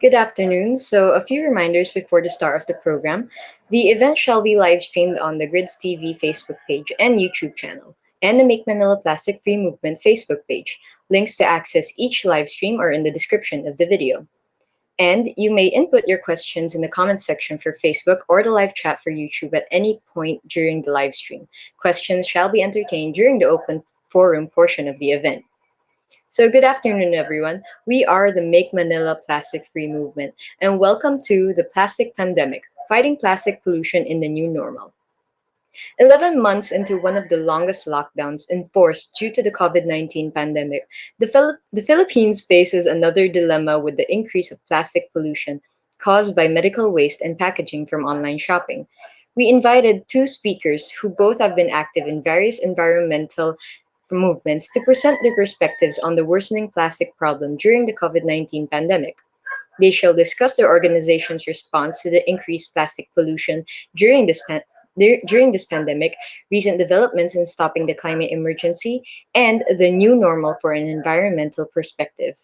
Good afternoon. So, a few reminders before the start of the program. The event shall be live streamed on the Grids TV Facebook page and YouTube channel, and the Make Manila Plastic Free Movement Facebook page. Links to access each live stream are in the description of the video. And you may input your questions in the comments section for Facebook or the live chat for YouTube at any point during the live stream. Questions shall be entertained during the open forum portion of the event. So, good afternoon, everyone. We are the Make Manila Plastic Free Movement, and welcome to the Plastic Pandemic Fighting Plastic Pollution in the New Normal. 11 months into one of the longest lockdowns enforced due to the COVID 19 pandemic, the Philippines faces another dilemma with the increase of plastic pollution caused by medical waste and packaging from online shopping. We invited two speakers who both have been active in various environmental movements to present their perspectives on the worsening plastic problem during the COVID 19 pandemic. They shall discuss their organization's response to the increased plastic pollution during during this pandemic, recent developments in stopping the climate emergency, and the new normal for an environmental perspective.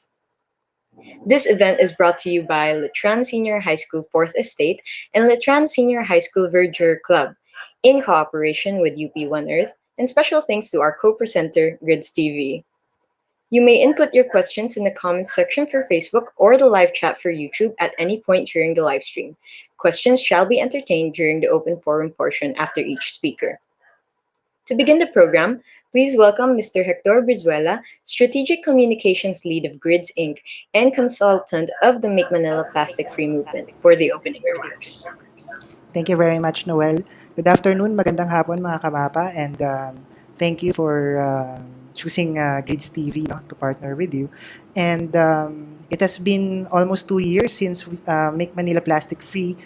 This event is brought to you by Letran Senior High School 4th Estate and Letran Senior High School Verdure Club in cooperation with UP One Earth, and special thanks to our co-presenter, Grids TV. You may input your questions in the comments section for Facebook or the live chat for YouTube at any point during the live stream. Questions shall be entertained during the open forum portion after each speaker. To begin the program, please welcome Mr. Hector Verzuela, Strategic Communications Lead of Grids Inc. and consultant of the Make Manila Plastic Free Movement for the opening remarks. Thank you very much, Noel. Good afternoon, magandang hapon mga kamapa, and thank you for choosing Grids TV to partner with you. And it has been almost 2 years since Make Manila Plastic Free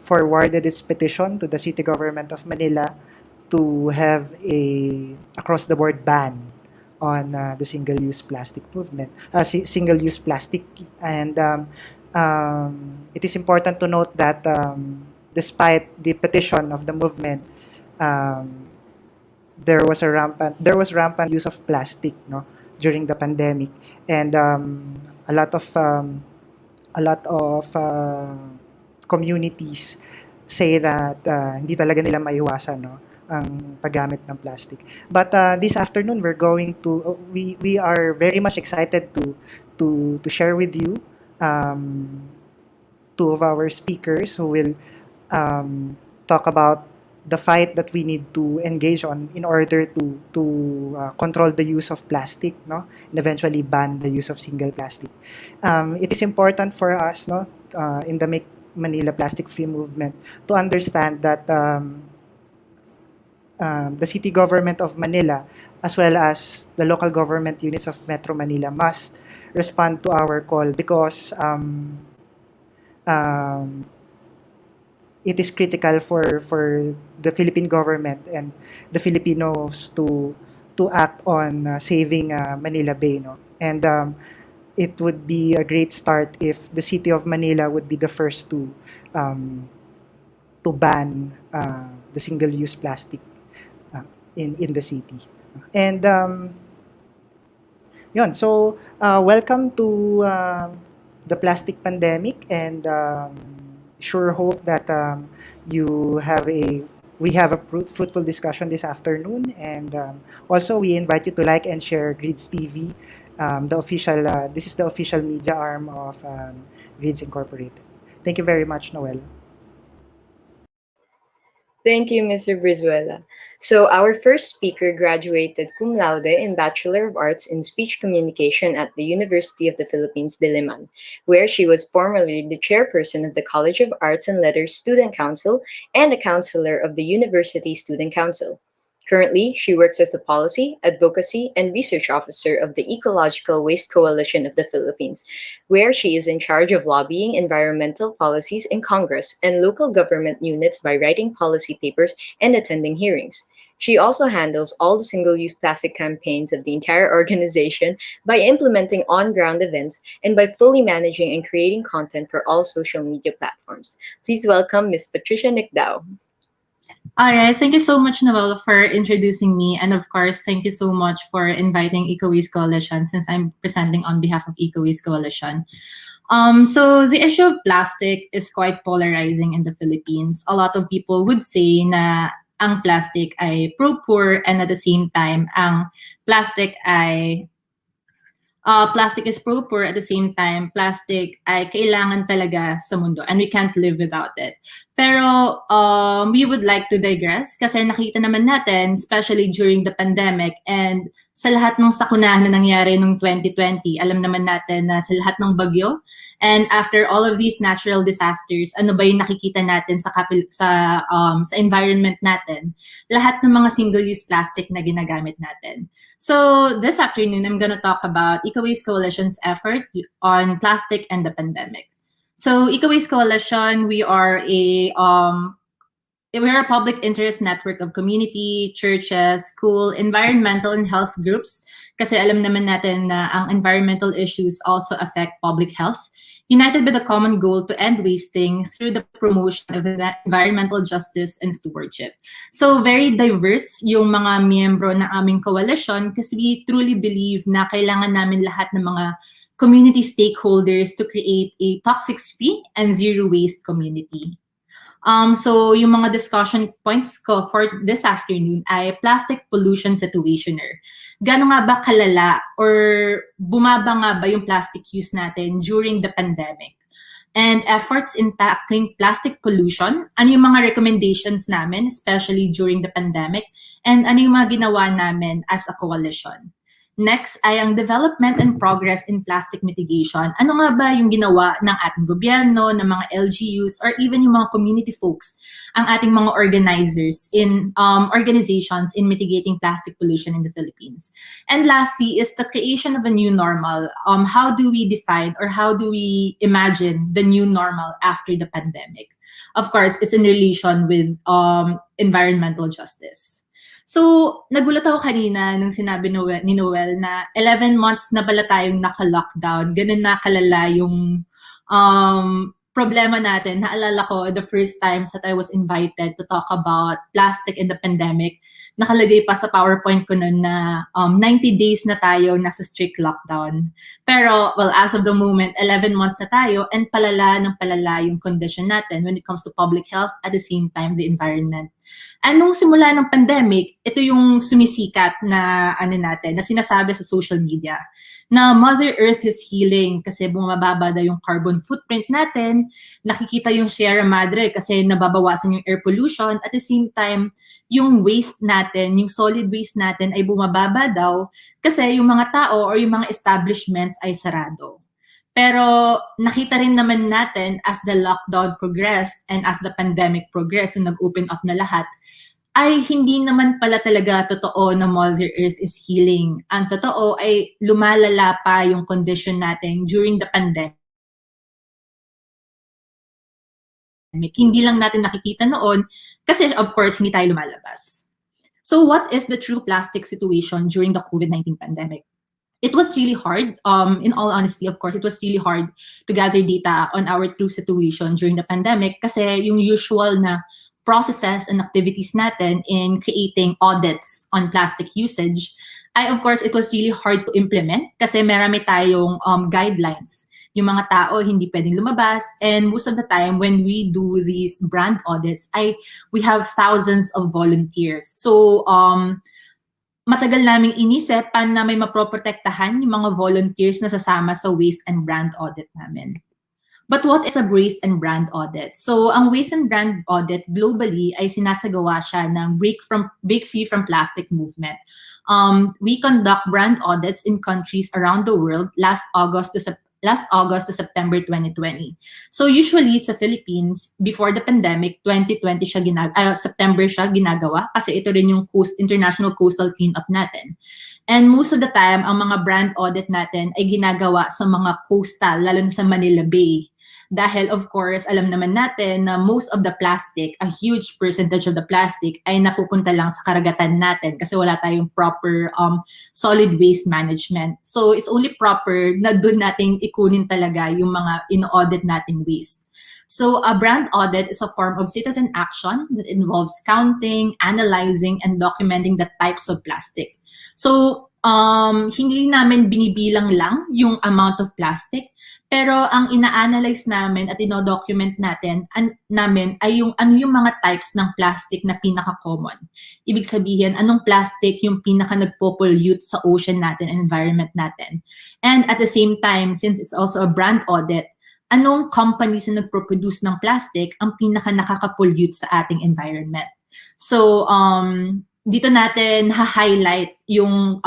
forwarded its petition to the City Government of Manila to have a across-the-board ban on the single-use plastic movement, single-use plastic. And it is important to note that despite the petition of the movement, there was rampant use of plastic, during the pandemic, and a lot of communities say that hindi talaga nila maiwasan, ang paggamit ng plastic. But this afternoon we are very much excited to share with you two of our speakers who will talk about the fight that we need to engage on in order to control the use of plastic, and eventually ban the use of single plastic. It is important for us, in the Make Manila Plastic Free Movement, to understand that the City Government of Manila, as well as the local government units of Metro Manila, must respond to our call because it is critical for the Philippine government and the Filipinos to act on saving Manila Bay, and it would be a great start if the City of Manila would be the first to ban the single-use plastic in the city. And so welcome to the plastic pandemic, and sure hope that we have a fruitful discussion this afternoon. And also we invite you to like and share Grids TV, this is the official media arm of Grids Incorporated. Thank you very much, Noel. Thank you, Mr. Brizuela. So, our first speaker graduated cum laude in Bachelor of Arts in Speech Communication at the University of the Philippines, Diliman, where she was formerly the chairperson of the College of Arts and Letters Student Council and a counselor of the University Student Council. Currently, she works as the Policy, Advocacy, and Research Officer of the Ecological Waste Coalition of the Philippines, where she is in charge of lobbying environmental policies in Congress and local government units by writing policy papers and attending hearings. She also handles all the single-use plastic campaigns of the entire organization by implementing on-ground events and by fully managing and creating content for all social media platforms. Please welcome Ms. Patricia Nicdao. All right. Thank you so much, Noel, for introducing me. And of course, thank you so much for inviting Eco-Waste Coalition, since I'm presenting on behalf of Eco-Waste Coalition. So the issue of plastic is quite polarizing in the Philippines. A lot of people would say na ang plastic ay pro-poor, and at the same time, ang plastic ay plastic is pro-poor. At the same time, plastic ay kailangan talaga sa mundo and we can't live without it. Pero we would like to digress kasi nakita naman natin, especially during the pandemic and sa lahat ng sakuna na nangyari noong 2020, alam naman natin na sa lahat ng bagyo and after all of these natural disasters, ano ba yung nakikita natin sa environment natin? Lahat ng mga single-use plastic na ginagamit natin. So this afternoon, I'm going to talk about Ecobase Coalition's effort on plastic and the pandemic. So Ecobase Coalition, we're a public interest network of community, churches, school, environmental and health groups. Kasi alam naman natin na ang environmental issues also affect public health. United with a common goal to end wasting through the promotion of environmental justice and stewardship. So very diverse yung mga miyembro ng aming coalition kasi we truly believe na kailangan namin lahat ng mga community stakeholders to create a toxic-free and zero-waste community. So yung mga discussion points ko for this afternoon ay plastic pollution situationer. Gaano nga ba kalala or bumaba nga ba yung plastic use natin during the pandemic? And efforts in tackling plastic pollution, ano yung mga recommendations namin, especially during the pandemic, and ano yung mga ginawa namin as a coalition. Next ay ang development and progress in plastic mitigation. Ano nga ba yung ginawa ng ating gobyerno, ng mga LGUs, or even yung mga community folks, ang ating mga organizers in organizations in mitigating plastic pollution in the Philippines. And lastly is the creation of a new normal. How do we define or how do we imagine the new normal after the pandemic? Of course, it's in relation with environmental justice. So, nagulat ako kanina nung sinabi ni Noel na 11 months na pala tayong naka-lockdown. Ganun na kalala yung problema natin. Naalala ko the first times that I was invited to talk about plastic in the pandemic. Nakalagay pa sa PowerPoint ko nun na 90 days na tayo nasa strict lockdown. Pero, well, as of the moment, 11 months na tayo and palala ng palala yung condition natin when it comes to public health at the same time the environment. And nung simula ng pandemic, ito yung sumisikat na na sinasabi sa social media na Mother Earth is healing kasi bumababa daw yung carbon footprint natin, nakikita yung Sierra Madre kasi nababawasan yung air pollution, at the same time, yung waste natin, yung solid waste natin ay bumababa daw kasi yung mga tao or yung mga establishments ay sarado. Pero nakita rin naman natin as the lockdown progressed and as the pandemic progressed and nag-open up na lahat, ay hindi naman pala talaga totoo na Mother Earth is healing. Ang totoo ay lumalala pa yung condition natin during the pandemic. Hindi lang natin nakikita noon kasi of course hindi tayo lumalabas. So what is the true plastic situation during the COVID-19 pandemic? It was really hard. In all honesty, of course, it was really hard to gather data on our true situation during the pandemic kasi yung usual na processes and activities natin in creating audits on plastic usage, of course, it was really hard to implement kasi marami tayong guidelines. Yung mga tao hindi pwedeng lumabas, and most of the time when we do these brand audits, we have thousands of volunteers. So, matagal naming inisip paano na may maproprotektahan yung mga volunteers na sasama sa waste and brand audit namin. But what is a waste and brand audit? So, ang waste and brand audit globally ay sinasagawa siya ng break free from plastic movement. We conduct brand audits in countries around the world last August to September 2020. So usually sa Philippines, before the pandemic, 2020 September siya ginagawa kasi ito rin yung international coastal cleanup natin. And most of the time, ang mga brand audit natin ay ginagawa sa mga coastal, lalo na sa Manila Bay. Dahil of course, alam naman natin na most of the plastic, a huge percentage of the plastic ay napupunta lang sa karagatan natin kasi wala tayong proper solid waste management. So it's only proper na doon natin ikunin talaga yung mga in-audit nating waste. So a brand audit is a form of citizen action that involves counting, analyzing, and documenting the types of plastic. So hindi namin binibilang lang yung amount of plastic, Pero ang ina-analyze namin at ino-document namin ay yung ano yung mga types ng plastic na pinaka-common. Ibig sabihin, anong plastic yung pinaka nagpo-pollute sa ocean natin and environment natin. And at the same time, since it's also a brand audit, anong companies na nagpo-produce ng plastic ang pinaka nakaka-pollute sa ating environment. So, dito natin ha-highlight yung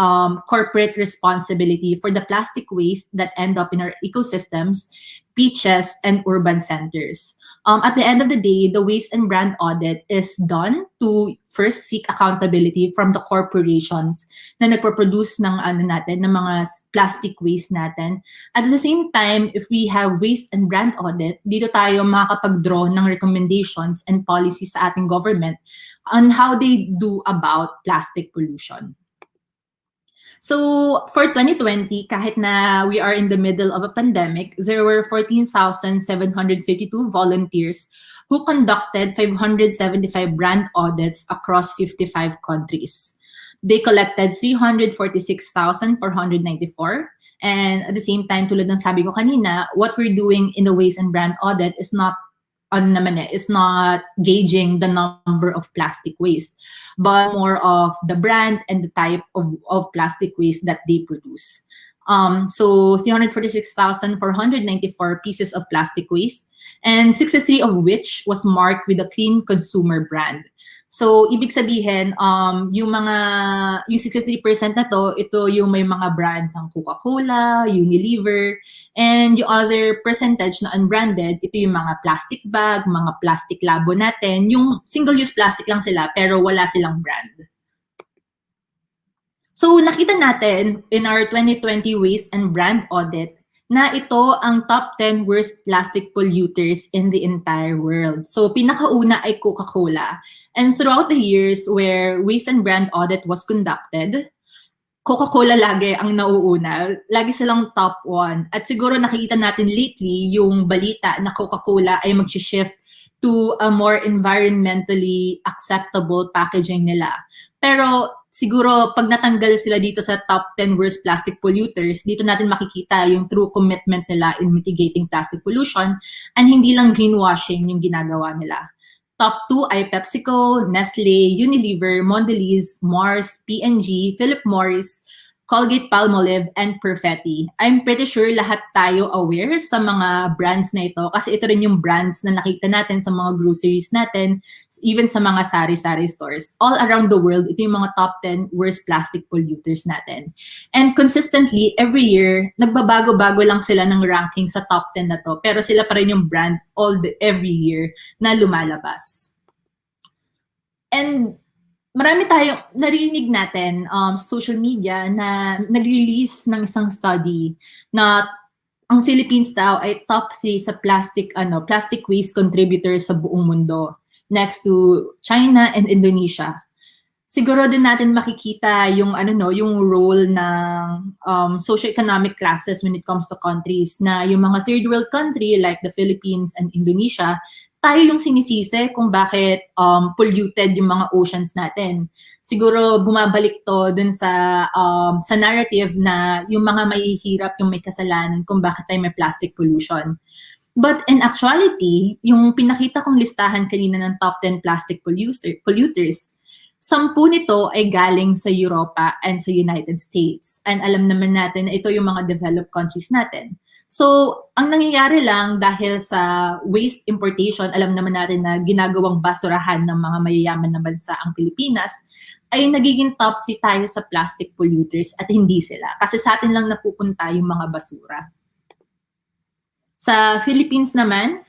corporate responsibility for the plastic waste that end up in our ecosystems, beaches, and urban centers. At the end of the day, the waste and brand audit is done to first seek accountability from the corporations na nagpo-produce ng ng mga plastic waste natin. At the same time, if we have waste and brand audit, dito tayo makakapag-draw ng recommendations and policies sa ating government on how they do about plastic pollution. So for 2020, kahit na we are in the middle of a pandemic, there were 14,732 volunteers who conducted 575 brand audits across 55 countries. They collected 346,494. And at the same time, tulad ng sabi ko kanina, what we're doing in the waste and brand audit is not it's not gauging the number of plastic waste, but more of the brand and the type of plastic waste that they produce. So 346,494 pieces of plastic waste, and 63 of which was marked with a clean consumer brand. So, ibig sabihin, yung 63% na to, ito yung may mga brand ng Coca-Cola, Unilever, and yung other percentage na unbranded, ito yung mga plastic bag, mga plastic labo natin, yung single-use plastic lang sila, pero wala silang brand. So, nakita natin in our 2020 Waste and Brand Audit na ito ang top 10 worst plastic polluters in the entire world. So, pinakauna ay Coca-Cola. And throughout the years where Waste and Brand Audit was conducted, Coca-Cola lagi ang nauuna. Lagi silang top 1. At siguro nakikita natin lately yung balita na Coca-Cola ay mag-shift to a more environmentally acceptable packaging nila. Pero siguro pag natanggal sila dito sa top 10 worst plastic polluters, dito natin makikita yung true commitment nila in mitigating plastic pollution and hindi lang greenwashing yung ginagawa nila. Top 2 ay PepsiCo, Nestle, Unilever, Mondelez, Mars, P&G, Philip Morris, Colgate-Palmolive, and Perfetti. I'm pretty sure lahat tayo aware sa mga brands na ito kasi ito rin yung brands na nakita natin sa mga groceries natin, even sa mga sari-sari stores. All around the world, ito yung mga top 10 worst plastic polluters natin. And consistently, every year, nagbabago-bago lang sila ng ranking sa top 10 na to, pero sila pa rin yung brand every year na lumalabas. And marami tayong narinig natin sa social media na nag-release ng isang study na ang Philippines daw ay top 3 sa plastic waste contributors sa buong mundo, next to China and Indonesia. Siguro din natin makikita yung yung role ng socio-economic classes when it comes to countries, na yung mga third world country like the Philippines and Indonesia, tayo yung sinisisi kung bakit polluted yung mga oceans natin. Siguro bumabalik to dun sa narrative na yung mga mahihirap yung may kasalanan kung bakit tayo may plastic pollution. But in actuality, yung pinakita kong listahan kanina ng top 10 plastic polluters, 10 nito ay galing sa Europa and sa United States. And alam naman natin na ito yung mga developed countries natin. So, ang nangyayari lang dahil sa waste importation, alam naman natin na ginagawang basurahan ng mga mayayaman na bansa ang Pilipinas, ay nagiging top 3 tayo sa plastic polluters at hindi sila. Kasi sa atin lang napupunta yung mga basura. Sa Philippines naman,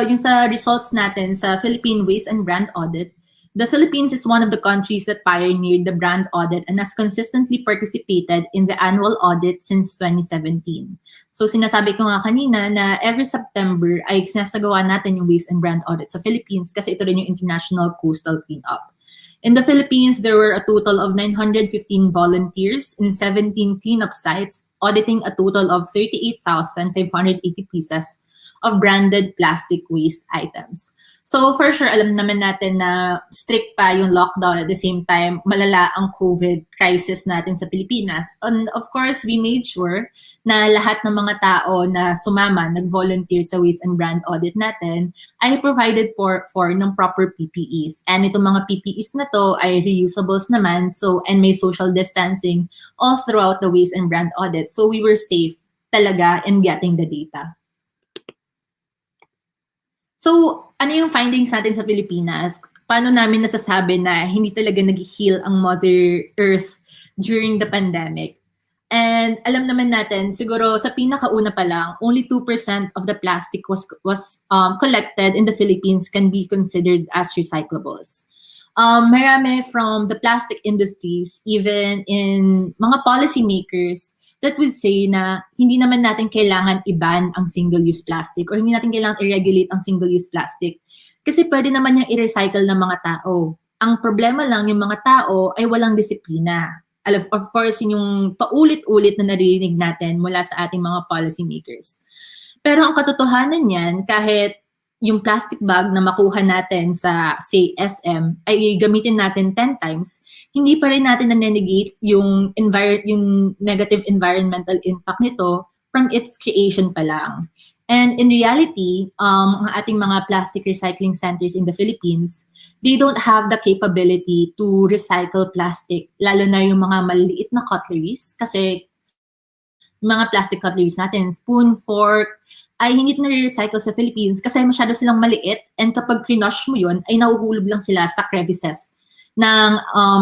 yung sa results natin sa Philippine Waste and Brand Audit, the Philippines is one of the countries that pioneered the brand audit and has consistently participated in the annual audit since 2017. So sinasabi ko nga kanina na every September ay sinasagawa natin yung waste and brand audit sa Philippines kasi ito rin yung International Coastal Cleanup. In the Philippines, there were a total of 915 volunteers in 17 cleanup sites, auditing a total of 38,580 pieces of branded plastic waste items. So for sure, alam naman natin na strict pa yung lockdown, at the same time, malala ang COVID crisis natin sa Pilipinas. And of course, we made sure na lahat ng mga tao na sumama, nag-volunteer sa waste and brand audit natin, ay provided for ng proper PPEs. And itong mga PPEs na to ay reusables naman, so, and may social distancing all throughout the waste and brand audit. So we were safe talaga in getting the data. So, ano yung findings natin sa Pilipinas? Paano namin nasasabi na hindi talaga nag-heal ang Mother Earth during the pandemic? And alam naman natin, siguro sa pinakauna pa lang, only 2% of the plastic was collected in the Philippines can be considered as recyclables. Marami from the plastic industries, even in mga policymakers, that would say na hindi naman natin kailangan i-ban ang single-use plastic or hindi natin kailangan i-regulate ang single-use plastic kasi pwede naman yung i-recycle ng mga tao. Ang problema lang, yung mga tao ay walang disiplina. Of course, yung paulit-ulit na naririnig natin mula sa ating mga policymakers. Pero ang katotohanan niyan, kahit yung plastic bag na makuha natin sa, say, SM, ay gamitin natin 10 times, hindi pa rin natin na-negate yung negative environmental impact nito from its creation pa lang. And in reality, ang ating mga plastic recycling centers in the Philippines, they don't have the capability to recycle plastic, lalo na yung mga maliliit na cutleries, kasi mga plastic cutleries natin, spoon, fork, ay hindi na-recycle sa Philippines kasi masyado silang maliit and kapag krinush mo yun, ay nahuhulog lang sila sa crevices ng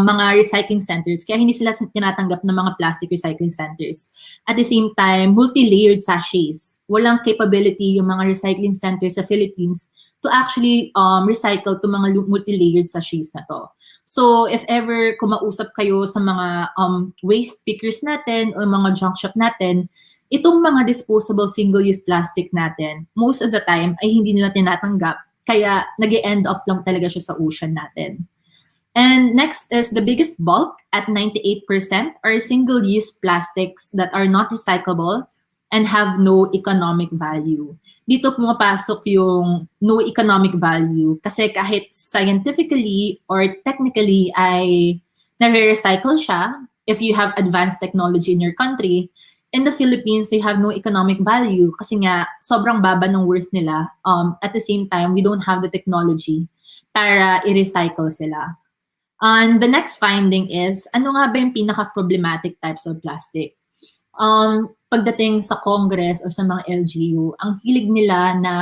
mga recycling centers. Kaya hindi sila tinatanggap ng mga plastic recycling centers. At the same time, multi-layered sachets. Walang capability yung mga recycling centers sa Philippines to actually recycle to mga multi-layered sachets na to. So, if ever kumausap kayo sa mga waste pickers natin o mga junk shop natin, itong mga disposable single-use plastic natin, most of the time ay hindi nila tinatanggap, kaya nag-end up lang talaga siya sa ocean natin. And next is the biggest bulk at 98% are single-use plastics that are not recyclable and have no economic value. Dito pumapasok yung no economic value kasi kahit scientifically or technically ay nare-recycle siya, if you have advanced technology in your country, in the Philippines, they have no economic value kasi nga sobrang baba ng worth nila. At the same time, we don't have the technology para i-recycle sila. And the next finding is, ano nga ba yung pinaka-problematic types of plastic? Pagdating sa Congress or sa mga LGU, ang hilig nila na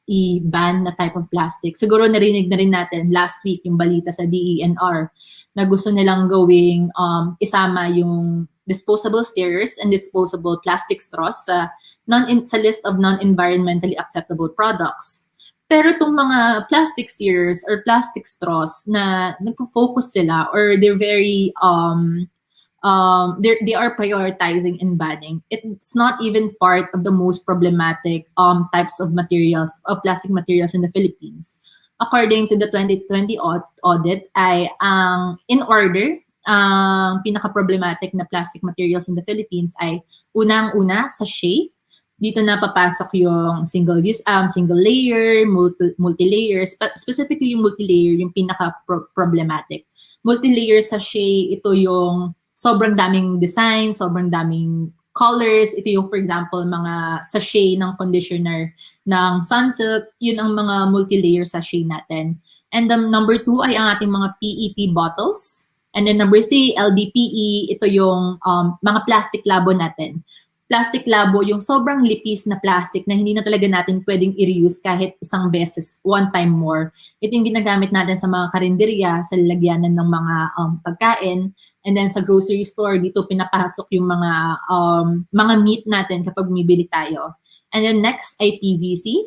i-ban na type of plastic. Siguro narinig na rin natin last week yung balita sa DENR na gusto nilang gawing isama yung disposable stirrers and disposable plastic straws sa list of non-environmentally acceptable products. Pero itong mga plastic stirrers or plastic straws na nagfo-focus sila or they're very they are prioritizing and banning. It's not even part of the most problematic types of materials, of plastic materials in the Philippines. According to the 2020 audit, ay in order, ang pinaka-problematic na plastic materials in the Philippines ay unang-una, sachet. Dito na papasok yung single-use, single layer, multi-layers, but specifically yung multi-layer, yung pinaka-problematic. Multi-layer sachet, ito yung sobrang daming design, sobrang daming colors. Ito yung, for example, mga sachet ng conditioner ng Sunsilk. Yun ang mga multi-layer sachet natin. And number 2 ay ang ating mga PET bottles. And then number 3, LDPE. Ito yung mga plastic labo natin. Plastic labo, yung sobrang lipis na plastic na hindi na talaga natin pwedeng i-reuse kahit isang beses, one time more. Ito yung ginagamit natin sa mga karinderya, sa lalagyanan ng mga pagkain. And then sa grocery store, dito pinapasok yung mga meat natin kapag bumibili tayo. And then next ay PVC.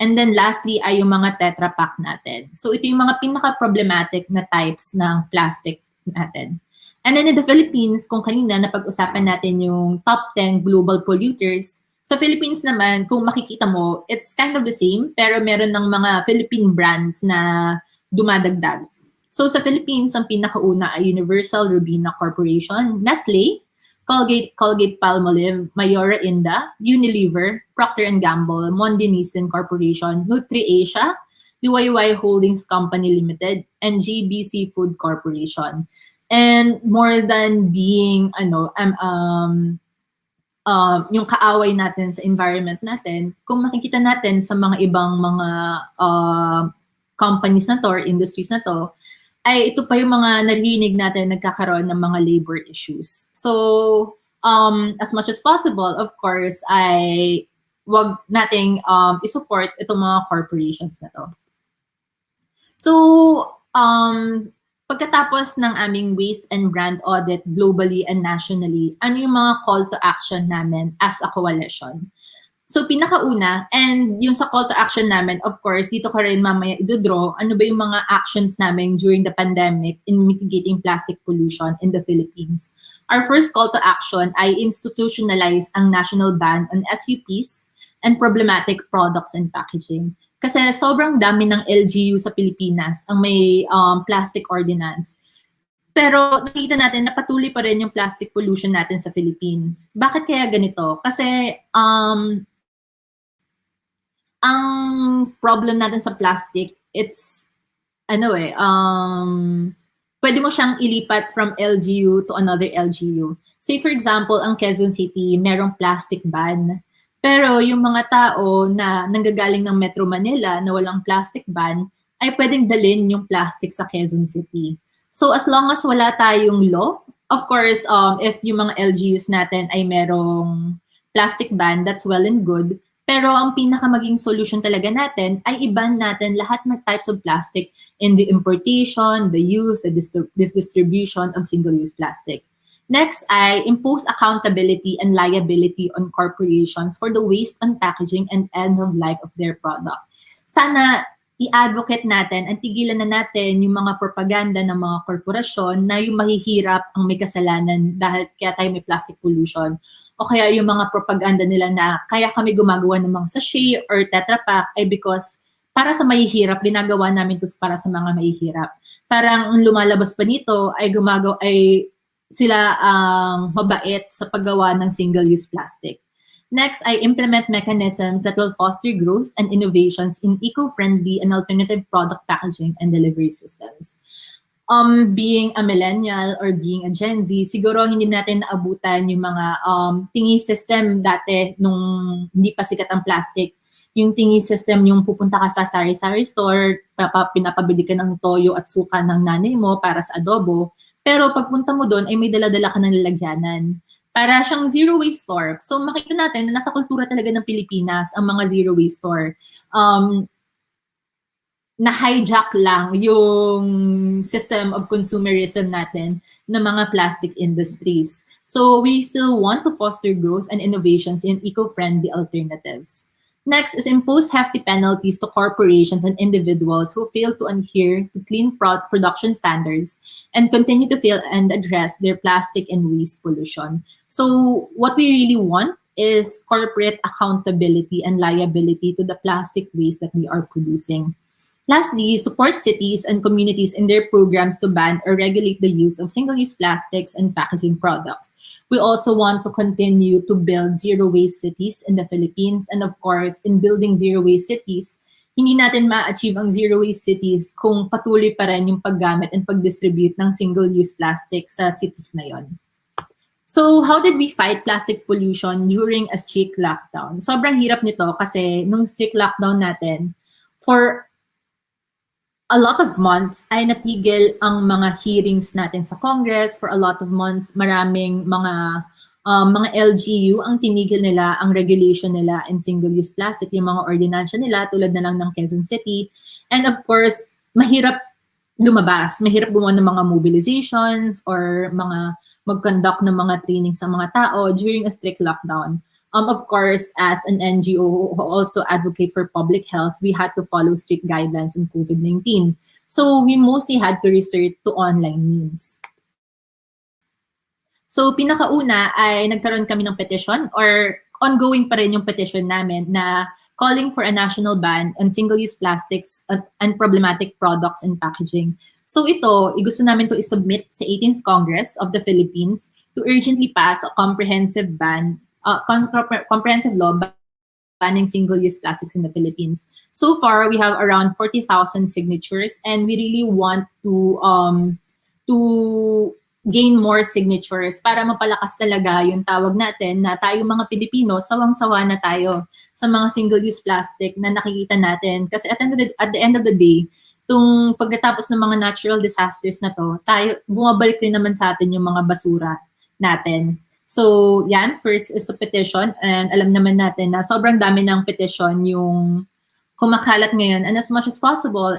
And then lastly ay yung mga Tetra Pak natin. So ito yung mga pinaka-problematic na types ng plastic natin. And then in the Philippines, kung kanina napag-usapan natin yung top 10 global polluters, sa Philippines naman, kung makikita mo, it's kind of the same, pero meron ng mga Philippine brands na dumadagdag. So sa Philippines, ang pinakauna ay Universal Robina Corporation, Nestle, Colgate-Palmolive, Mayora Inda, Unilever, Procter & Gamble, Mondi Nissin Corporation, NutriAsia, DIY Holdings Company Limited, and JBC Food Corporation. And more than being yung kaaway natin sa environment natin, kung makikita natin sa mga ibang mga companies na to or industries na to, ay ito pa yung mga narinig natin nagkakaroon ng mga labor issues. So, as much as possible, of course, ay wag nating isupport itong mga corporations na to. So, pagkatapos ng aming waste and brand audit globally and nationally, ano yung mga call to action namin as a coalition? So, pinakauna, and yung sa call to action namin, of course, dito ko rin mamaya idodraw, ano ba yung mga actions namin during the pandemic in mitigating plastic pollution in the Philippines. Our first call to action ay institutionalize ang national ban on SUPs and problematic products and packaging. Kasi sobrang dami ng LGU sa Pilipinas ang may plastic ordinance. Pero nakita natin na patuloy pa rin yung plastic pollution natin sa Philippines. Bakit kaya ganito? Kasi ang problem natin sa plastic, it's pwede mo siyang ilipat from LGU to another LGU. Say for example, ang Quezon City, merong plastic ban. Pero yung mga tao na nanggagaling ng Metro Manila na walang plastic ban, ay pwedeng dalhin yung plastic sa Quezon City. So as long as wala tayong law, of course, if yung mga LGUs natin ay merong plastic ban, that's well and good. Pero ang pinakamaging solution talaga natin ay i-ban natin lahat ng types of plastic in the importation, the use, the distribution of single-use plastic. Next ay impose accountability and liability on corporations for the waste on packaging and end of life of their product. Sana i-advocate natin at tigilan na natin yung mga propaganda ng mga korporasyon na yung mahihirap ang may kasalanan dahil kaya tayo may plastic pollution. O kaya yung mga propaganda nila na kaya kami gumagawa ng mga sachet or Tetra Pak ay because para sa mahihirap, ginagawa namin ito para sa mga mahihirap. Parang ang lumalabas pa nito ay sila ang mabait sa paggawa ng single-use plastic. Next, I implement mechanisms that will foster growth and innovations in eco-friendly and alternative product packaging and delivery systems. Being a millennial or being a Gen Z, siguro hindi natin naabutan yung mga tingi system dati nung hindi pa sikat ang plastic. Yung tingi system, yung pupunta ka sa sari-sari store, pinapabili ka ng toyo at suka ng nanay mo para sa adobo. Pero pagpunta mo doon ay may dala-dala ka ng lalagyanan. Para siyang zero waste store. So makita natin na nasa kultura talaga ng Pilipinas ang mga zero waste store. Na-hijack lang yung system of consumerism natin ng mga plastic industries. So we still want to foster growth and innovations in eco-friendly alternatives. Next is impose hefty penalties to corporations and individuals who fail to adhere to clean production standards and continue to fail and address their plastic and waste pollution. So what we really want is corporate accountability and liability to the plastic waste that we are producing. Lastly, support cities and communities in their programs to ban or regulate the use of single-use plastics and packaging products. We also want to continue to build zero-waste cities in the Philippines. And of course, in building zero-waste cities, hindi natin ma-achieve ang zero-waste cities kung patuloy pa rin yung paggamit and pag-distribute ng single-use plastic sa cities na yon. So, how did we fight plastic pollution during a strict lockdown? Sobrang hirap nito kasi nung strict lockdown natin, for a lot of months ay natigil ang mga hearings natin sa Congress. For a lot of months, maraming mga LGU ang tinigil nila, ang regulation nila in single-use plastic, yung mga ordinansya nila tulad na lang ng Quezon City. And of course, mahirap lumabas, mahirap gumawa ng mga mobilizations or mag-conduct ng mga training sa mga tao during a strict lockdown. Of course, as an NGO who also advocate for public health, we had to follow strict guidelines on COVID-19. So we mostly had to resort to online means. So pinakauna ay nagkaroon kami ng petition or ongoing pa rin yung petition namin na calling for a national ban on single-use plastics and problematic products and packaging. So ito, gusto namin to isubmit sa 18th Congress of the Philippines to urgently pass a comprehensive law banning single-use plastics in the Philippines. So far, we have around 40,000 signatures, and we really want to gain more signatures para mapalakas talaga yung tawag natin na tayo mga Pilipino, sawang-sawa na tayo sa mga single-use plastic na nakikita natin. Kasi at the end of the day, tung pagkatapos ng mga natural disasters na to, tayo, bumabalik rin naman sa atin yung mga basura natin. So, yan, first is a petition, and alam naman natin na sobrang dami ng petition yung kumakalat ngayon, and as much as possible,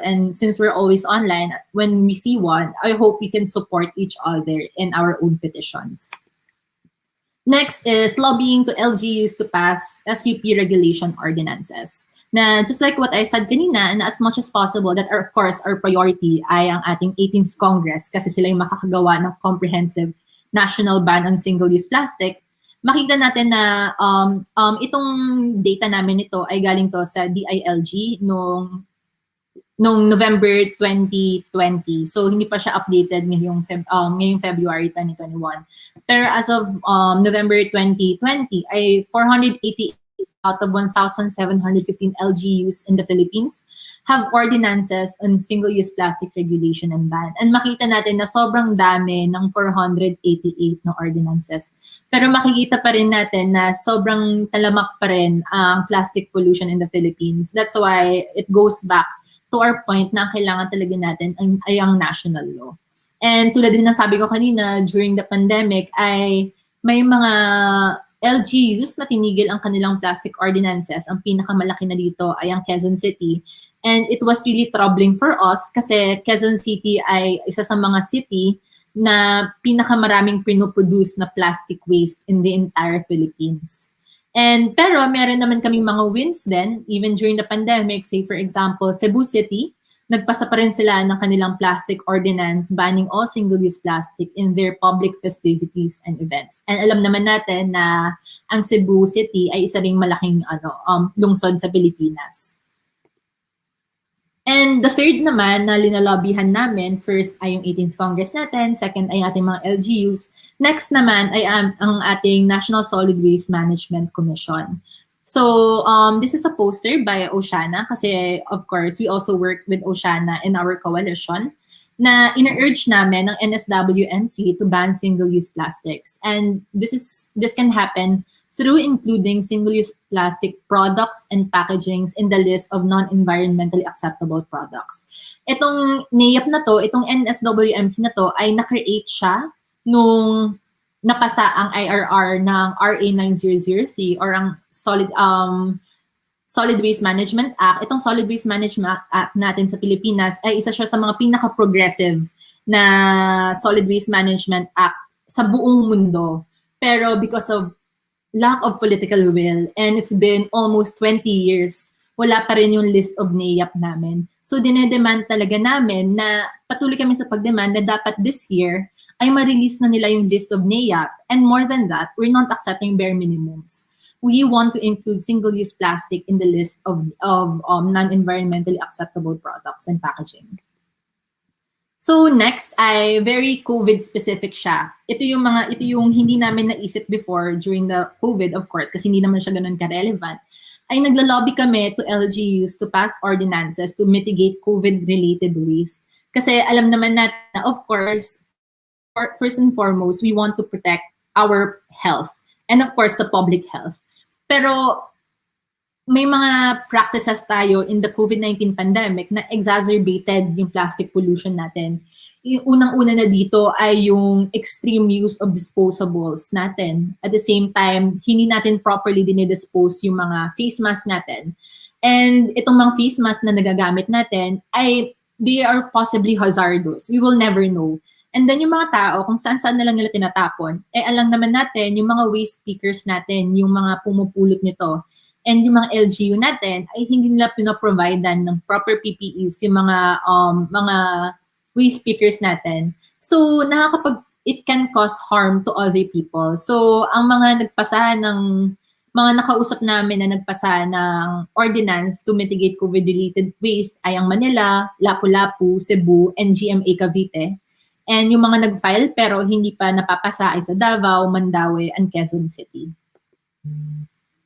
and since we're always online, when we see one, I hope we can support each other in our own petitions. Next is lobbying to LGUs to pass SUP regulation ordinances. Na just like what I said kanina, and as much as possible, that of course our priority ay ang ating 18th Congress kasi sila yung makakagawa ng comprehensive national ban on single-use plastic. Makita natin na itong data namin ito ay galing to sa DILG noong November 2020. So, hindi pa siya updated ngayong February 2021. Pero as of November 2020, ay 488 out of 1,715 LGUs in the Philippines have ordinances on single-use plastic regulation and ban. And makita natin na sobrang dami ng 488 na ordinances. Pero makikita pa rin natin na sobrang talamak pa rin ang plastic pollution in the Philippines. That's why it goes back to our point na kailangan talaga natin ay ang national law. And tulad din ng sabi ko kanina, during the pandemic ay may mga LGUs na tinigil ang kanilang plastic ordinances. Ang pinakamalaki na dito ay ang Quezon City. And it was really troubling for us kasi Quezon City ay isa sa mga city na pinakamaraming pinoproduce na plastic waste in the entire Philippines. And pero meron naman kaming mga wins din, even during the pandemic. Say for example, Cebu City, nagpasa pa rin sila ng kanilang plastic ordinance banning all single-use plastic in their public festivities and events. And alam naman natin na ang Cebu City ay isa ring malaking lungsod sa Pilipinas. And the third naman na linalobbyhan namin, first ay yung 18th Congress natin, second ay ating mga LGUs, next naman ay ang ating National Solid Waste Management Commission. So this is a poster by Oceana kasi of course we also work with Oceana in our coalition na ina-urge namin ng NSWMC to ban single-use plastics. And this can happen through including single-use plastic products and packagings in the list of non-environmentally acceptable products. Itong NAYAP na to, itong NSWMC na to ay na-create siya nung napasa ang IRR ng RA 9003 or ang Solid Waste Management Act. Itong Solid Waste Management Act natin sa Pilipinas ay isa siya sa mga pinaka-progressive na Solid Waste Management Act sa buong mundo. Pero because of lack of political will, and it's been almost 20 years, wala pa rin yung list of NAYAP namin. So dinedemand talaga namin na patuloy kami sa pagdemand na dapat this year ay ma-release na nila yung list of NAYAP. And more than that, we're not accepting bare minimums. We want to include single-use plastic in the list of non-environmentally acceptable products and packaging. So next ay very COVID-specific siya. Ito yung hindi namin naisip before during the COVID, of course, kasi hindi naman siya ganun ka-relevant. Ay naglalobby kami to LGUs to pass ordinances to mitigate COVID-related waste. Kasi alam naman natin na, of course, first and foremost, we want to protect our health and of course the public health. Pero may mga practices tayo in the COVID-19 pandemic na exacerbated yung plastic pollution natin. Yung unang-una na dito ay yung extreme use of disposables natin. At the same time, hindi natin properly dinidispose yung mga face mask natin. And itong mga face mask na nagagamit natin ay they are possibly hazardous. We will never know. And then yung mga tao, kung saan-saan na lang nila tinatapon, alam naman natin, yung mga waste pickers natin, yung mga pumupulot nito, and yung mga LGU natin, ay hindi nila pinaprovidean ng proper PPEs, yung mga waste pickers natin. So, it can cause harm to other people. So, ang mga mga nakausap namin na nagpasa ng ordinance to mitigate COVID-related waste ay ang Manila, Lapu-Lapu, Cebu, and GMA Cavite. And yung mga nag-file pero hindi pa napapasa ay sa Davao, Mandaue, and Quezon City.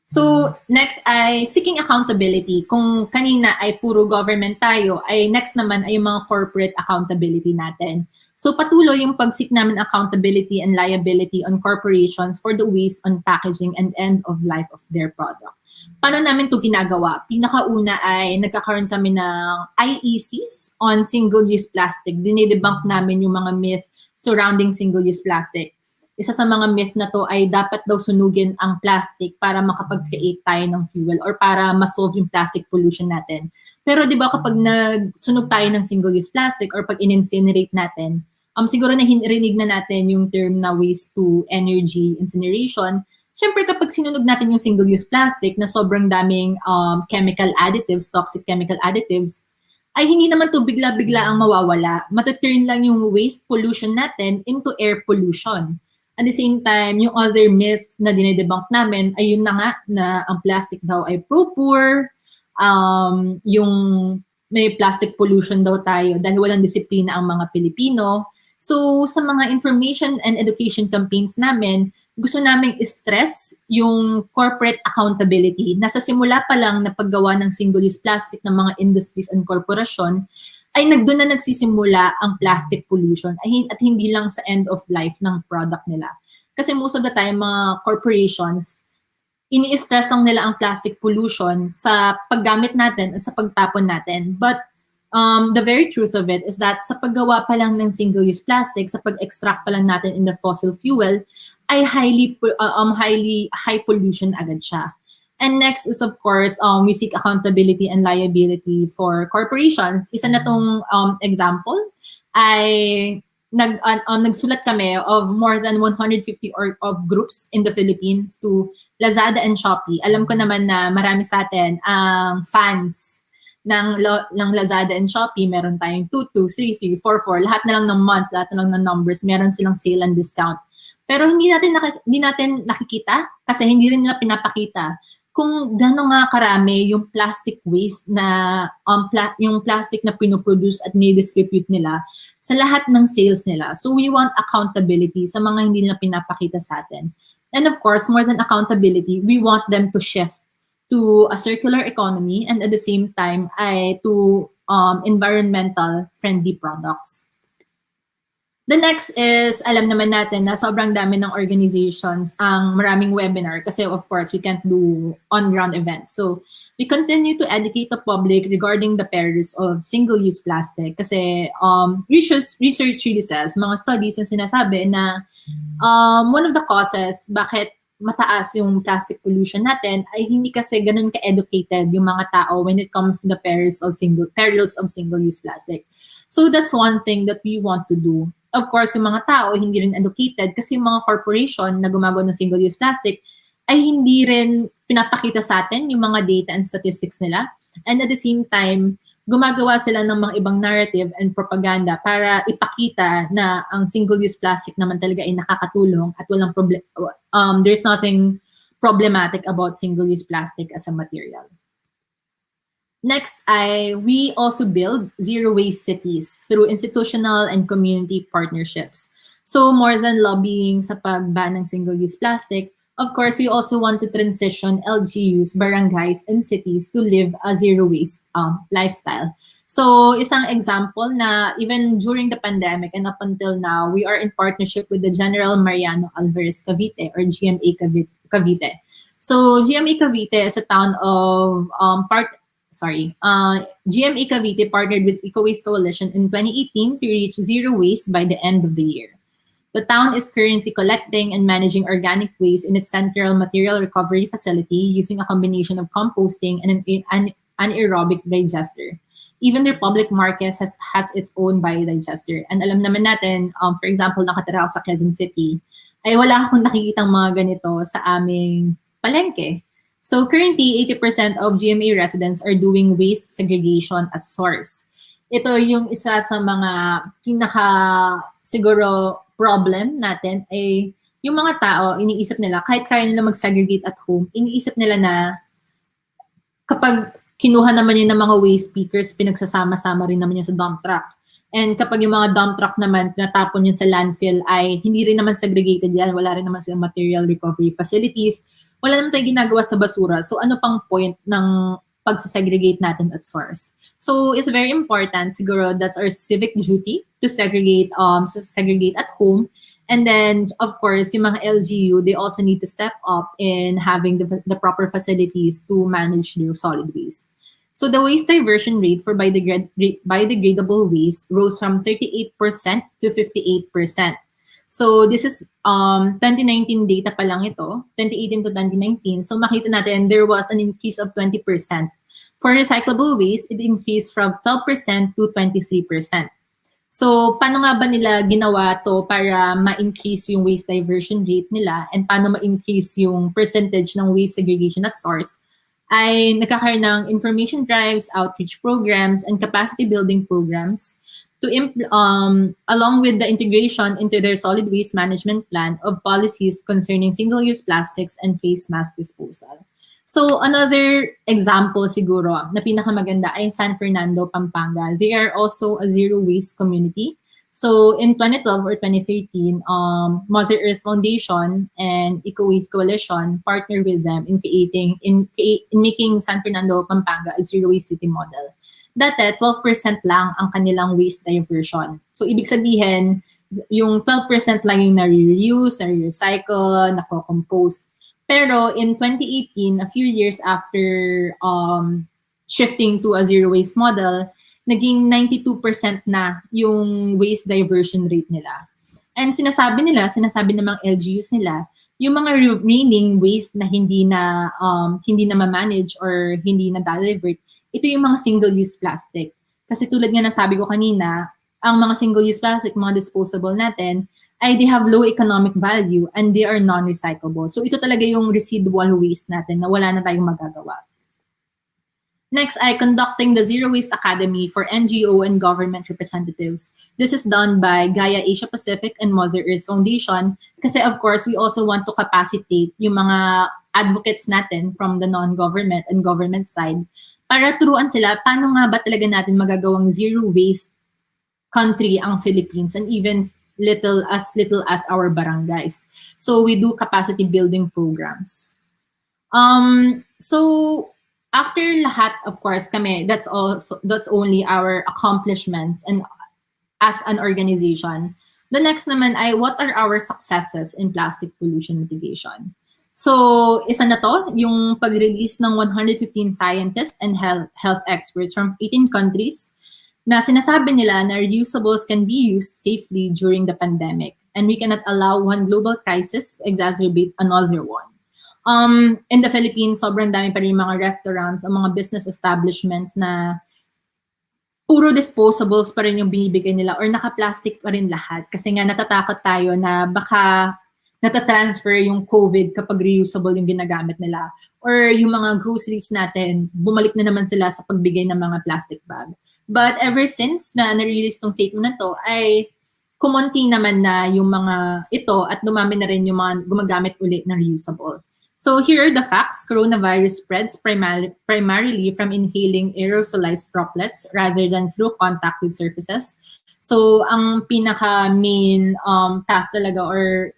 So, next ay seeking accountability. Kung kanina ay puro government tayo, ay next naman ay yung mga corporate accountability natin. So, patuloy yung pag-seek namin accountability and liability on corporations for the waste on packaging and end of life of their product. Paano namin ito ginagawa? Pinakauna ay nagkakaroon kami ng IECs on single-use plastic. Dinidebunk namin yung mga myth surrounding single-use plastic. Isa sa mga myth na to ay dapat daw sunugin ang plastic para makapag-create tayo ng fuel or para ma-solve yung plastic pollution natin. Pero di ba kapag nagsunog tayo ng single-use plastic or pag in-incinerate natin, siguro na hinirinig na natin yung term na waste to energy incineration. Siyempre kapag sinunog natin yung single-use plastic na sobrang daming chemical additives, toxic chemical additives, ay hindi naman to bigla-bigla ang mawawala. Mataturn lang yung waste pollution natin into air pollution. At the same time, yung other myth na dinedebunk namin ay yun na nga na ang plastic daw ay pro-poor, yung may plastic pollution daw tayo dahil walang disiplina ang mga Pilipino. So sa mga information and education campaigns namin, gusto naming stress yung corporate accountability. Nasa simula pa lang na paggawa ng single-use plastic ng mga industries and corporation, ay doon na nagsisimula ang plastic pollution at hindi lang sa end of life ng product nila. Kasi most of the time, mga corporations, ini-stress lang nila ang plastic pollution sa paggamit natin at sa pagtapon natin. But the very truth of it is that sa paggawa pa lang ng single-use plastic, sa pag-extract pa lang natin in the fossil fuel, ay high pollution agad siya. And next is, of course, we seek accountability and liability for corporations. Isa na tong example ay nagsulat kami of more than 150 of groups in the Philippines to Lazada and Shopee. Alam ko naman na marami sa atin ang fans ng Lazada and Shopee. Meron tayong 2, 2, 3, 3, 4, 4. Lahat na lang ng months, lahat na lang ng numbers. Meron silang sale and discount. Pero hindi natin nakikita kasi hindi rin nila pinapakita kung gano'n nga karami yung plastic waste na yung plastic na pinoproduce at ni-distribute nila sa lahat ng sales nila. So we want accountability sa mga hindi nila pinapakita sa atin. And of course, more than accountability, we want them to shift to a circular economy and at the same time ay to environmental friendly products. The next is, alam naman natin na sobrang dami ng organizations ang maraming webinar kasi of course we can't do on-ground events. So we continue to educate the public regarding the perils of single-use plastic kasi research really says, mga studies na sinasabi na one of the causes bakit mataas yung plastic pollution natin ay hindi kasi ganun ka-educated yung mga tao when it comes to the perils of single-use plastic. So that's one thing that we want to do. Of course, yung mga tao hindi rin educated kasi yung mga corporation na gumagawa ng single-use plastic ay hindi rin pinapakita sa atin yung mga data and statistics nila. And at the same time, gumagawa sila ng mga ibang narrative and propaganda para ipakita na ang single-use plastic naman talaga ay nakakatulong at walang there's nothing problematic about single-use plastic as a material. Next, we also build ZeroWaste Cities through institutional and community partnerships. So more than lobbying sa pag-ban ng single-use plastic, of course, we also want to transition LGUs, barangays, and cities to live a zero-waste lifestyle. So isang example na even during the pandemic and up until now, we are in partnership with the General Mariano Alvarez Cavite or GMA Cavite. So GMA Cavite is a town of GMA Cavite partnered with Ecobase Coalition in 2018 to reach zero waste by the end of the year. The town is currently collecting and managing organic waste in its central material recovery facility using a combination of composting and an anaerobic digester. Even their public market has its own biodigester. And alam naman natin, for example, nakatira ako sa Quezon City, ay wala akong nakikitang mga ganito sa aming palengke. So currently, 80% of GMA residents are doing waste segregation at source. Ito yung isa sa mga siguro problem natin ay yung mga tao, iniisip nila, kahit kaya nila mag-segregate at home, iniisip nila na kapag kinuha naman yun ng mga waste pickers, pinagsasama-sama rin naman yun sa dump truck. And kapag yung mga dump truck naman, tinatapon yun sa landfill ay hindi rin naman segregated yan, wala rin naman silang material recovery facilities, wala naman tayo ginagawa sa basura. So ano pang point ng pagsasegregate natin at source? So it's very important, siguro that's our civic duty to segregate at home. And then, of course, yung mga LGU, they also need to step up in having the proper facilities to manage their solid waste. So the waste diversion rate for biodegradable waste rose from 38% to 58%. So this is 2019 data pa lang ito, 2018 to 2019. So makita natin there was an increase of 20%. For recyclable waste, it increased from 12% to 23%. So, paano nga ba nila ginawa to para ma-increase yung waste diversion rate nila and paano ma-increase yung percentage ng waste segregation at source? Ay nagkakaroon ng information drives, outreach programs, and capacity building programs to along with the integration into their solid waste management plan of policies concerning single-use plastics and face mask disposal. So another example siguro na pinakamaganda ay San Fernando, Pampanga. They are also a zero waste community. So in 2012 or 2013, Mother Earth Foundation and Ecobase Coalition partnered with them in making San Fernando, Pampanga a zero waste city model. Dati 12% lang ang kanilang waste diversion. So ibig sabihin, yung 12% lang yung na-reuse, na-recycle, na-compose. Pero in 2018, a few years after shifting to a zero waste model, naging 92% na yung waste diversion rate nila. And sinasabi ng mga LGUs nila, yung mga remaining waste na hindi na ma-manage or hindi na divert, ito yung mga single-use plastic. Kasi tulad nga ng sabi ko kanina, ang mga single-use plastic, mga disposable natin, ay they have low economic value and they are non-recyclable. So ito talaga yung residual waste natin na wala na tayong magagawa. Next ay conducting the Zero Waste Academy for NGO and government representatives. This is done by Gaia Asia Pacific and Mother Earth Foundation kasi of course we also want to capacitate yung mga advocates natin from the non-government and government side para turuan sila paano nga ba talaga natin magagawang zero waste country ang Philippines and even little as our barangays. So we do capacity building programs. So after lahat, of course, kami, that's only our accomplishments and as an organization. The next naman ay what are our successes in plastic pollution mitigation? So isa na to, yung pag-release ng 115 scientists and health experts from 18 countries na sinasabi nila na reusables can be used safely during the pandemic and we cannot allow one global crisis to exacerbate another one. In the Philippines, sobrang dami pa rin mga restaurants, ang mga business establishments na puro disposables pa rin yung binibigay nila or naka-plastic pa rin lahat kasi nga natatakot tayo na baka natatransfer yung COVID kapag reusable yung ginagamit nila or yung mga groceries natin, bumalik na naman sila sa pagbigay ng mga plastic bag. But ever since na na-release tong statement na to, ay kumonti naman na yung mga ito at dumami na rin yung mga gumagamit ulit ng reusable. So here are the facts. Coronavirus spreads primarily from inhaling aerosolized droplets rather than through contact with surfaces. So ang pinaka-main path talaga or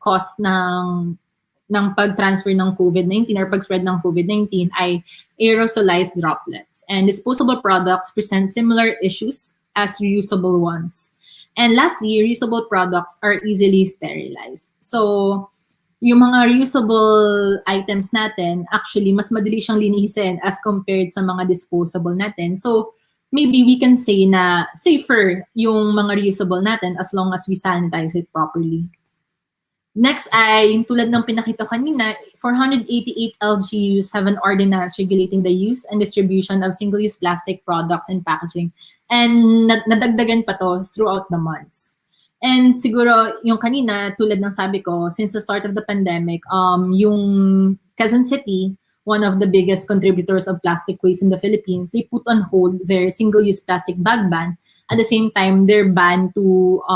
cause ng pag-transfer ng COVID-19 or pag-spread ng COVID-19 ay aerosolized droplets. And disposable products present similar issues as reusable ones. And lastly, reusable products are easily sterilized. So, yung mga reusable items natin, actually, mas madali siyang linisin as compared sa mga disposable natin. So, maybe we can say na safer yung mga reusable natin as long as we sanitize it properly. Next ay, tulad ng pinakita kanina, 488 LGUs have an ordinance regulating the use and distribution of single-use plastic products and packaging. And nadagdagan pa to throughout the months. And siguro, yung kanina, tulad ng sabi ko, since the start of the pandemic, yung Quezon City, one of the biggest contributors of plastic waste in the Philippines, they put on hold their single-use plastic bag ban. At the same time, their ban to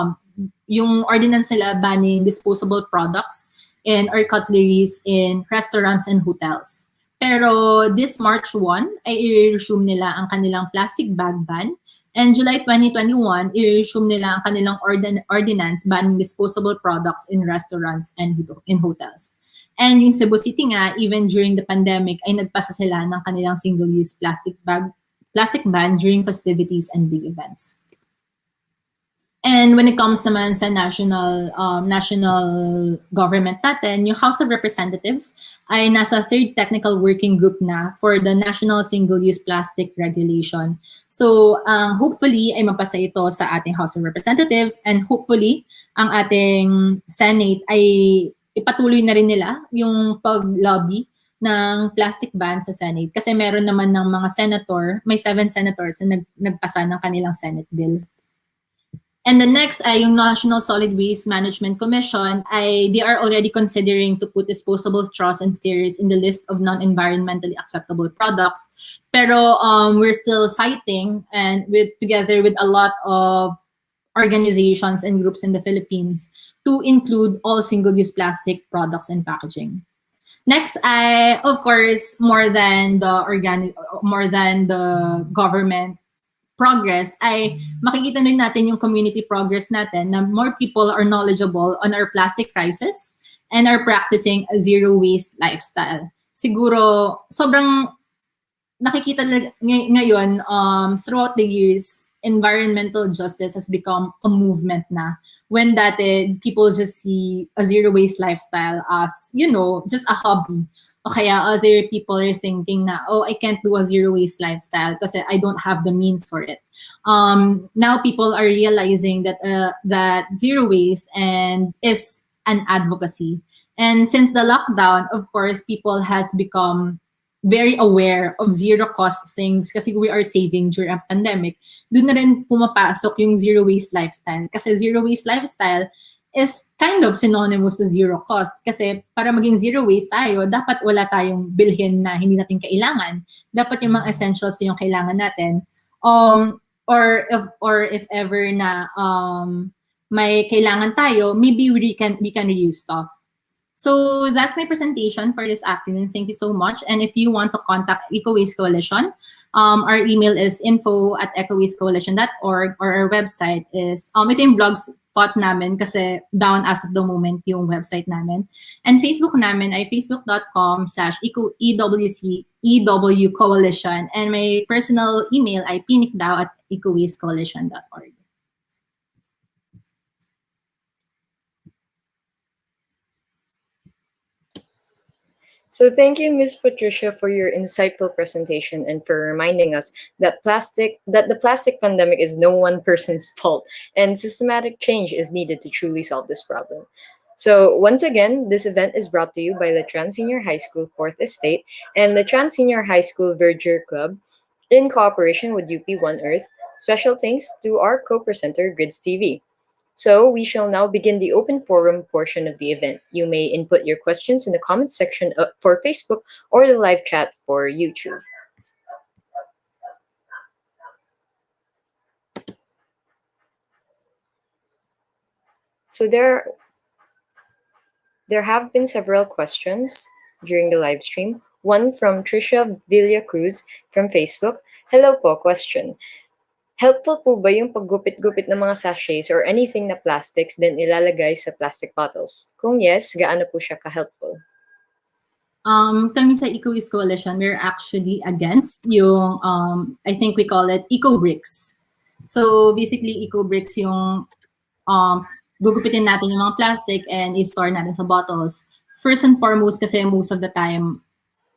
yung ordinance nila banning disposable products and or cutleries in restaurants and hotels. Pero this March 1 ay i-resume nila ang kanilang plastic bag ban and July 2021 i-resume nila ang kanilang ordinance banning disposable products in restaurants and in hotels. And yung Cebu City nga, even during the pandemic, ay nagpasa sila ng kanilang single-use plastic ban during festivities and big events. And when it comes naman sa national government natin, yung House of Representatives ay nasa third technical working group na for the National Single-Use Plastic Regulation. So hopefully ay mapasa ito sa ating House of Representatives, and hopefully ang ating Senate ay ipatuloy na rin nila yung pag-lobby ng plastic ban sa Senate, kasi meron naman ng mga senator, may 7 senators na nagpasa ng kanilang Senate bill. And the next ay yung National Solid Waste Management Commission, they are already considering to put disposable straws and stirrers in the list of non-environmentally acceptable products. Pero we're still fighting, and together with a lot of organizations and groups in the Philippines, to include all single-use plastic products and packaging. Next, of course, more than the government progress, ay makikita rin natin yung community progress natin, na more people are knowledgeable on our plastic crisis and are practicing a zero waste lifestyle. Siguro sobrang nakikita ngayon throughout the years, environmental justice has become a movement na, when dati people just see a zero waste lifestyle as, just a hobby. O kaya other people are thinking na, oh, I can't do a zero waste lifestyle kasi I don't have the means for it. Now people are realizing that zero waste is an advocacy. And since the lockdown, of course, people has become very aware of zero cost things kasi we are saving during a pandemic. Doon na rin pumapasok yung zero waste lifestyle, kasi zero waste lifestyle is kind of synonymous to zero cost. Kasi para maging zero waste tayo, dapat wala tayong bilhin na hindi natin kailangan. Dapat yung mga essentials yung kailangan natin. Or if ever na may kailangan tayo, maybe we can reuse stuff. So that's my presentation for this afternoon. Thank you so much. And if you want to contact Eco-Waste Coalition, our email is info@ecowastecoalition.org, or our website is, ito yung blogspot namin kasi down as of the moment yung website namin. And Facebook namin ay facebook.com/EWC Coalition. And my personal email ay pinikdaw@ecowastecoalition.org. So thank you, Ms. Patricia, for your insightful presentation and for reminding us that the plastic pandemic is no one person's fault, and systematic change is needed to truly solve this problem. So once again, this event is brought to you by Letran Senior High School 4th Estate and Letran Senior High School Verdure Club in cooperation with UP One Earth. Special thanks to our co-presenter, Grids TV. So we shall now begin the open forum portion of the event. You may input your questions in the comments section for Facebook or the live chat for YouTube. So there have been several questions during the live stream. One from Trisha Villacruz from Facebook. Hello po, question. Helpful po ba yung paggupit-gupit ng mga sachets or anything na plastics then ilalagay sa plastic bottles? Kung yes, gaano po siya ka-helpful? Kami sa Eco-Waste Coalition, we're actually against yung, I think we call it eco-bricks. So basically, eco-bricks yung gugupitin natin yung mga plastic and i-store natin sa bottles. First and foremost, kasi most of the time,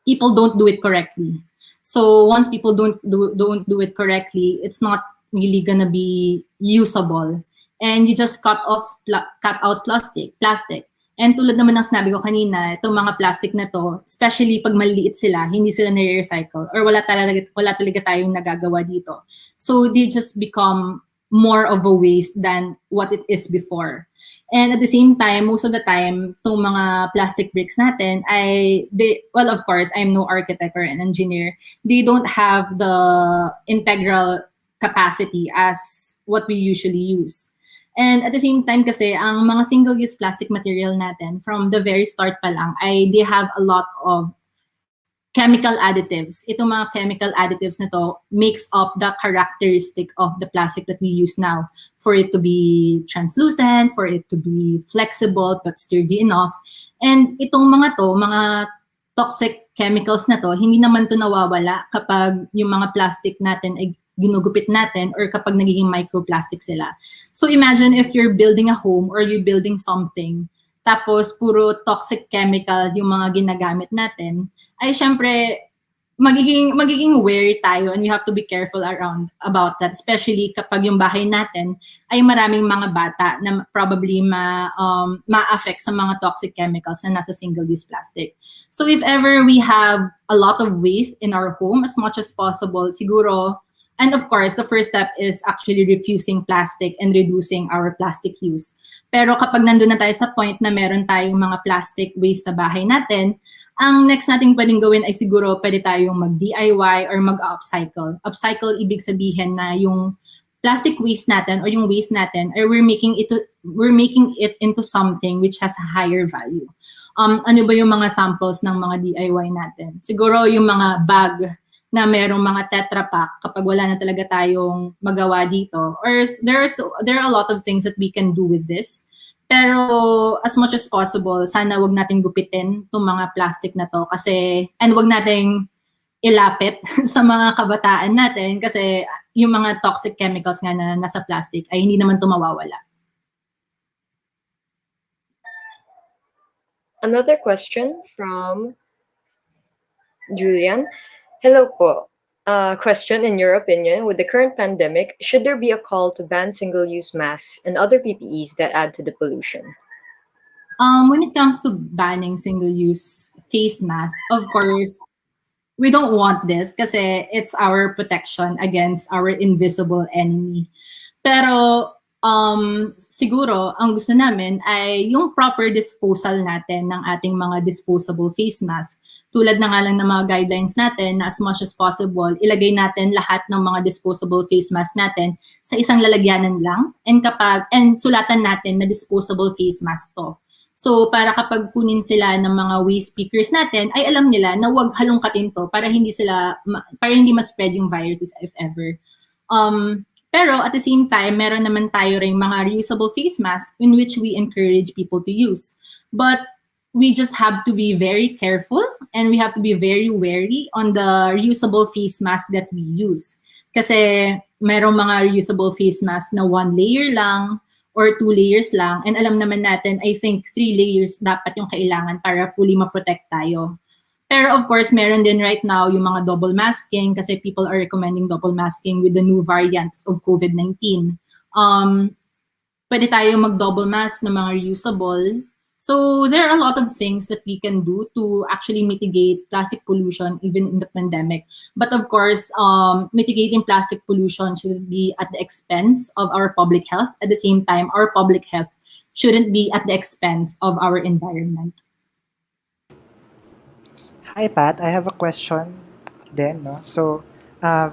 people don't do it correctly. So once people don't do it correctly, it's not really gonna be usable, and you just cut out plastic. And tulad naman ng sinabi ko kanina, itong mga plastic na to, especially pag maliit sila, hindi sila nare-recycle, or wala talaga tayong nagagawa dito. So they just become more of a waste than what it is before. And at the same time, most of the time, itong mga plastic bricks natin, well, of course, I'm no architect or an engineer. They don't have the integral capacity as what we usually use. And at the same time kasi, ang mga single-use plastic material natin, from the very start pa lang, they have a lot of chemical additives. Itong mga chemical additives na to makes up the characteristic of the plastic that we use now. For it to be translucent, for it to be flexible but sturdy enough. And itong mga toxic chemicals na to, hindi naman to nawawala kapag yung mga plastic natin ay ginugupit natin or kapag nagiging microplastic sila. So imagine if you're building a home or you're building something, tapos puro toxic chemical yung mga ginagamit natin, ay syempre magiging wary tayo, and we have to be careful about that, especially kapag yung bahay natin ay maraming mga bata na probably ma-affect sa mga toxic chemicals na nasa single-use plastic. So if ever we have a lot of waste in our home, as much as possible, siguro, and of course, the first step is actually refusing plastic and reducing our plastic use. Pero kapag nandun na tayo sa point na meron tayong mga plastic waste sa bahay natin, ang next nating pwedeng gawin ay siguro pwede tayong mag-DIY or mag-upcycle. Upcycle, ibig sabihin na yung plastic waste natin or yung waste natin, or we're making it into something which has a higher value. Ano ba yung mga samples ng mga DIY natin? Siguro yung mga bag na merong mga Tetra Pak kapag wala na talaga tayong magawa dito. Or there are a lot of things that we can do with this. Pero as much as possible, sana wag nating gupitin itong mga plastic na to and wag nating ilapit sa mga kabataan natin kasi yung mga toxic chemicals nga na nasa plastic ay hindi naman ito mawawala. Another question from Julian. Hello po. Question, in your opinion, with the current pandemic, should there be a call to ban single-use masks and other PPEs that add to the pollution? When it comes to banning single-use face masks, of course, we don't want this kasi it's our protection against our invisible enemy. Pero siguro, ang gusto namin ay yung proper disposal natin ng ating mga disposable face mask. Tulad na nga lang ng mga guidelines natin na as much as possible, ilagay natin lahat ng mga disposable face mask natin sa isang lalagyanan lang and sulatan natin na disposable face mask to. So para kapag kunin sila ng mga waste pickers natin, ay alam nila na huwag halongkatin to para hindi ma-spread yung viruses if ever. Pero at the same time, meron naman tayo ring mga reusable face masks in which we encourage people to use. But we just have to be very careful and we have to be very wary on the reusable face mask that we use. Kasi merong mga reusable face mask na 1 layer lang or 2 layers lang. And alam naman natin, I think 3 layers dapat yung kailangan para fully ma-protect tayo. Pero of course, meron din right now yung mga double masking kasi people are recommending double masking with the new variants of COVID-19. Pwede tayo mag-double mask ng mga reusable. So there are a lot of things that we can do to actually mitigate plastic pollution even in the pandemic. But of course, mitigating plastic pollution shouldn't be at the expense of our public health. At the same time, our public health shouldn't be at the expense of our environment. Hi, Pat. I have a question then. No? So,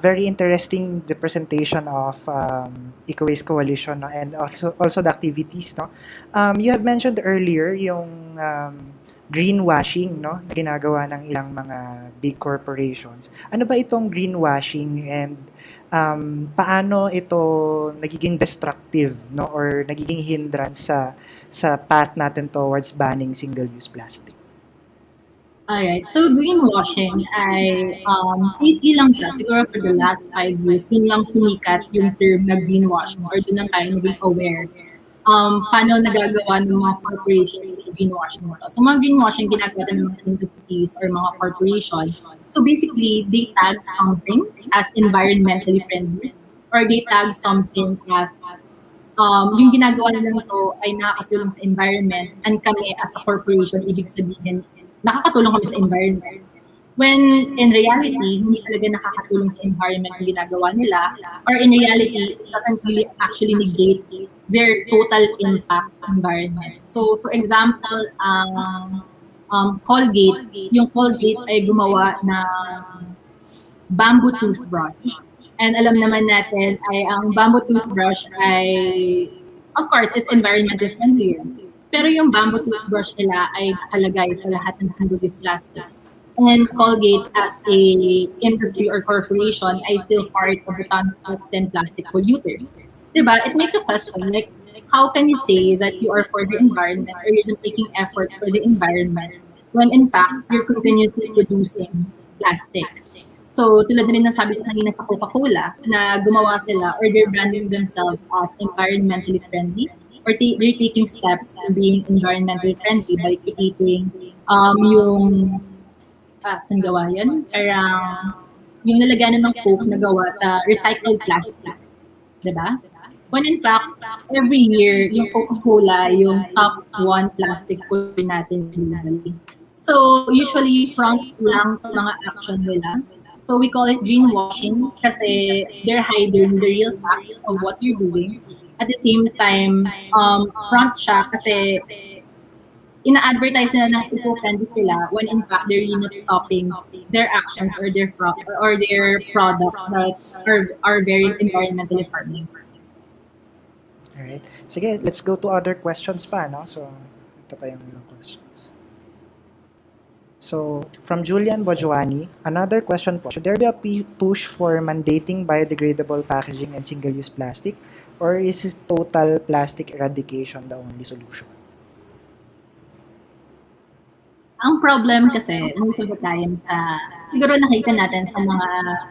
very interesting the presentation of Ecobase Coalition, no? And also the activities. No? You have mentioned earlier yung greenwashing, no? Na ginagawa ng ilang mga big corporations. Ano ba itong greenwashing and paano ito nagiging destructive, no? Or nagiging hindrance sa path natin towards banning single-use plastic? Alright, so greenwashing ay lately lang siya, siguro for the last 5 years, dun lang sumikat yung term na greenwashing or dun lang tayo naging aware paano nagagawa ng mga corporations sa greenwashing mo. So mga greenwashing ginagawa ng mga industries or mga corporations. So basically, they tag something as environmentally friendly or they tag something as yung ginagawa nila to ay nakakatulong sa environment and kami as a corporation, ibig sabihin, nakakatulong kami sa environment. When in reality, hindi talaga nakakatulong sa environment yung ginagawa nila, or in reality, it doesn't really actually negate their total impact sa environment. So for example, Colgate, yung Colgate ay gumawa ng bamboo toothbrush. And alam naman natin ay ang bamboo toothbrush ay, of course, is environmentally friendly. Pero yung bamboo toothbrush nila ay nakalagay sa lahat ng single-use plastic. And Colgate as a industry or corporation ay still part of the top 10 plastic polluters. Diba? It makes a question, like, how can you say that you are for the environment or you're taking efforts for the environment when in fact you're continuously producing plastic? So tulad na rin ng sabi ko kanina sa Coca-Cola na gumawa sila or they're branding themselves as environmentally friendly or they're taking steps to being environmentally friendly by creating yung saan gawa yan? Parang yung nalagyan ng Coke na gawa sa recycled plastic. Diba? When in fact, every year, yung Coca-Cola, yung top 1 plastic polluter natin globally. So, usually, front lang sa mga action nila. So, we call it greenwashing kasi they're hiding the real facts of what you're doing. At the same time, front siya kasi ina-advertise nila ng eco-friendly sila when in fact they're really not stopping their actions or their products that are very environmentally friendly. Alright. Sige, let's go to other questions pa, no? So, ito pa yung mga questions. So, from Julian Bojuani, another question po, should there be a push for mandating biodegradable packaging and single-use plastic, or is total plastic eradication the only solution? Ang problem kasi, most of the time, siguro nakita natin sa mga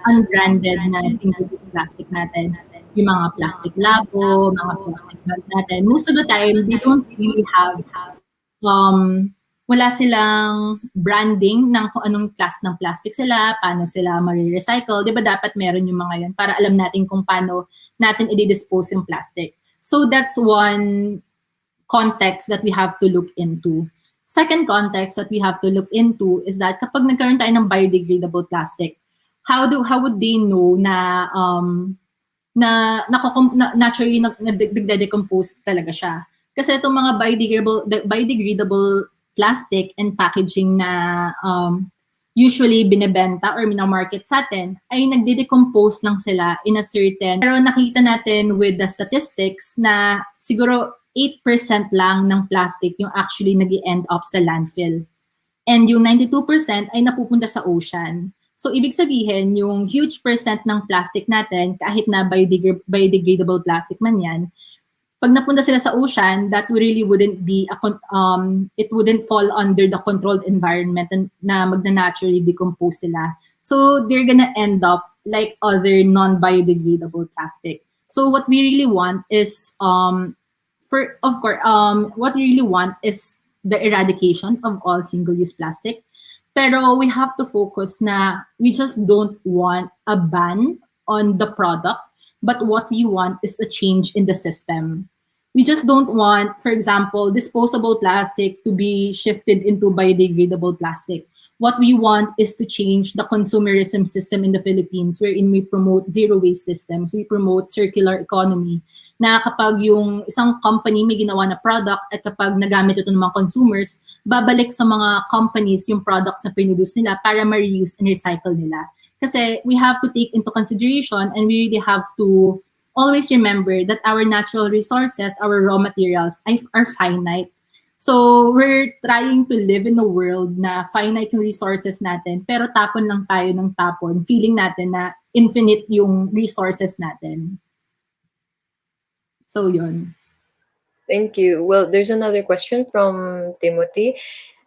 unbranded na single-use plastic natin, yung mga plastic labo, mga plastic bag natin, most of the time, they don't really have, wala silang branding ng kung anong class ng plastic sila, paano sila ma-recycle. Di ba dapat meron yung mga yan para alam natin kung paano natin i-dispose yung plastic. So that's one context that we have to look into. Second context that we have to look into is that kapag nagkaroon tayo ng biodegradable plastic, how would they know na naturally nagde-decompose talaga siya? Kasi itong mga biodegradable plastic and packaging na usually binebenta or minamarket sa atin ay nagde-decompose lang sila in a certain, pero nakita natin with the statistics na siguro 8% lang ng plastic yung actually nag-end up sa landfill. And yung 92% ay napupunta sa ocean. So, ibig sabihin, yung huge percent ng plastic natin, kahit na biodegradable plastic man yan, pag napunta sila sa ocean, that really wouldn't be, it wouldn't fall under the controlled environment na magna-naturally decompose sila. So, they're gonna end up like other non-biodegradable plastic. So, what we really want is, what we really want is the eradication of all single-use plastic. Pero we have to focus na we just don't want a ban on the product, but what we want is a change in the system. We just don't want, for example, disposable plastic to be shifted into biodegradable plastic. What we want is to change the consumerism system in the Philippines wherein we promote zero-waste systems, we promote circular economy, na kapag yung isang company may ginawa na product at kapag nagamit ito ng mga consumers, babalik sa mga companies yung products na produce nila para ma-reuse and recycle nila. Kasi we have to take into consideration and we really have to always remember that our natural resources, our raw materials are finite. So we're trying to live in a world na finite yung resources natin, pero tapon lang tayo ng tapon, feeling natin na infinite yung resources natin. So yun. Thank you. Well, there's another question from Timothy.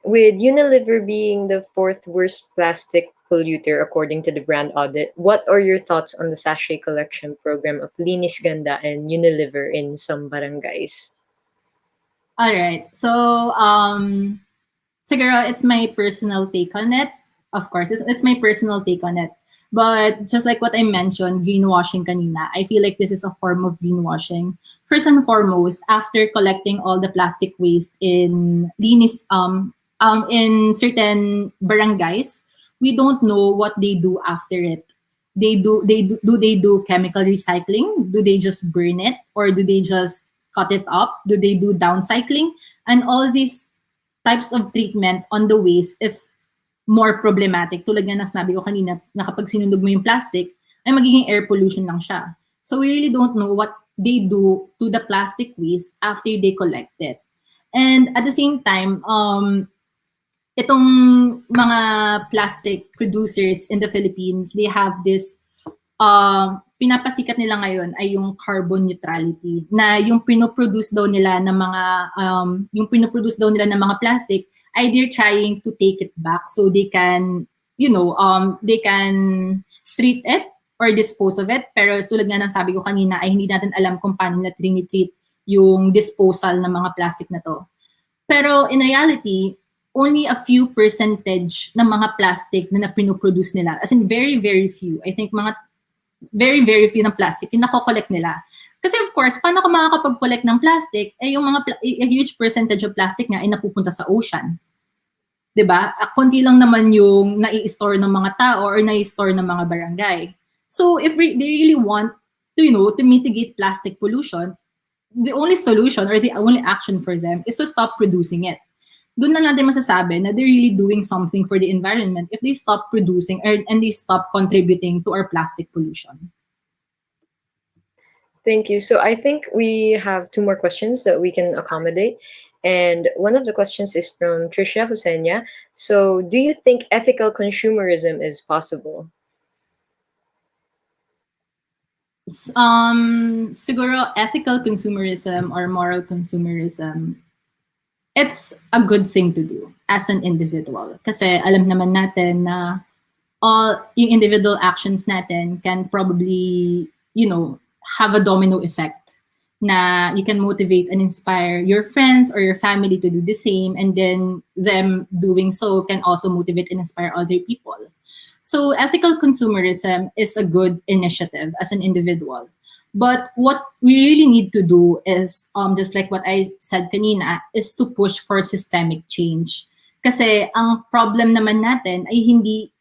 With Unilever being the fourth worst plastic polluter according to the brand Audit, what are your thoughts on the sachet collection program of Linis Ganda and Unilever in some barangays? All right. So, siguro it's my personal take on it. Of course, it's my personal take on it. But just like what I mentioned, greenwashing kanina, I feel like this is a form of greenwashing. First and foremost, after collecting all the plastic waste in in certain barangays, we don't know what they do after it. Do they do chemical recycling? Do they just burn it, or do they just cut it up? Do they do downcycling? And all these types of treatment on the waste is more problematic. Tulad nga na sinabi ko kanina, na kapag sinundog mo yung plastic, ay magiging air pollution lang siya. So we really don't know what they do to the plastic waste after they collect it. And at the same time, itong mga plastic producers in the Philippines, they have this pinapasikat nila ngayon ay yung carbon neutrality, na yung pinoproduce daw nila ng mga plastic ay they're trying to take it back so they can, they can treat it or dispose of it. Pero tulad nga ng sabi ko kanina ay hindi natin alam kung paano na treat yung disposal ng mga plastic na to. Pero in reality, only a few percentage ng mga plastic na pinoproduce nila, as in very, very few. I think mga very, very few ng plastic yung nako-collect nila. Kasi of course, paano ka makakapag-collect ng plastic? Yung a huge percentage of plastic nga ay napupunta sa ocean. 'Di ba? Konti lang naman yung nai-store ng mga tao or nai-store ng mga barangay. So if they really want to, to mitigate plastic pollution, the only solution or the only action for them is to stop producing it. Doon lang natin masasabi na they're really doing something for the environment if they stop producing and they stop contributing to our plastic pollution. Thank you. So I think we have two more questions that we can accommodate. And one of the questions is from Tricia Husenia. So do you think ethical consumerism is possible? Siguro ethical consumerism or moral consumerism, it's a good thing to do as an individual. Kasi alam naman natin na all yung individual actions natin can probably, have a domino effect. Na you can motivate and inspire your friends or your family to do the same, and then them doing so can also motivate and inspire other people. So ethical consumerism is a good initiative as an individual. But what we really need to do is, just like what I said kanina, is to push for systemic change. Kasi ang problem naman natin ay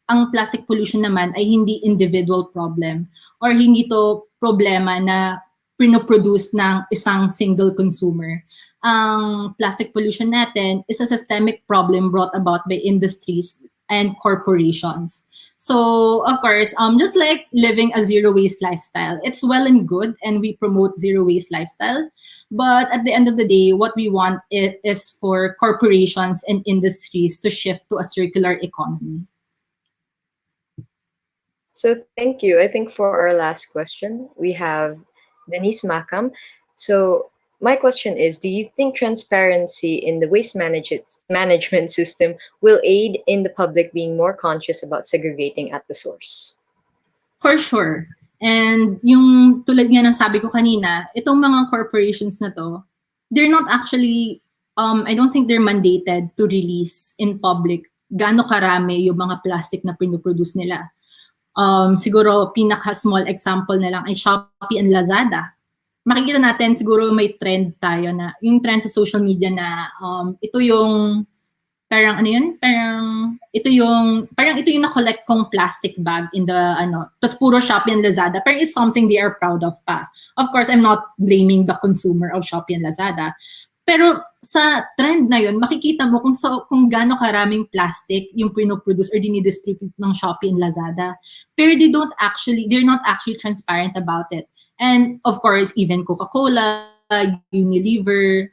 ang plastic pollution naman ay hindi individual problem or hindi to problema na pinoproduce ng isang single consumer. Ang plastic pollution natin is a systemic problem brought about by industries and corporations. So, of course, just like living a zero-waste lifestyle, it's well and good, and we promote zero-waste lifestyle. But at the end of the day, what we want is for corporations and industries to shift to a circular economy. So thank you. I think for our last question, we have Denise Makam. So my question is, do you think transparency in the waste management system will aid in the public being more conscious about segregating at the source? For sure. And yung tulad nga ng sabi ko kanina, itong mga corporations na to, they're not actually, I don't think they're mandated to release in public gaano karami yung mga plastic na pinoproduce nila. Siguro pinaka-small example na lang ay Shopee and Lazada. Makikita natin siguro may trend tayo na, yung trend sa social media na ito yung parang ito yung na-collect kong plastic bag in the tapos puro Shopee and Lazada. Parang it's something they are proud of pa. Of course, I'm not blaming the consumer of Shopee and Lazada. Pero sa trend na yun, makikita mo kung gaano karaming plastic yung pinoproduce or dinidistribute ng Shopee and Lazada. Pero they're not actually transparent about it. And of course, even Coca-Cola, Unilever,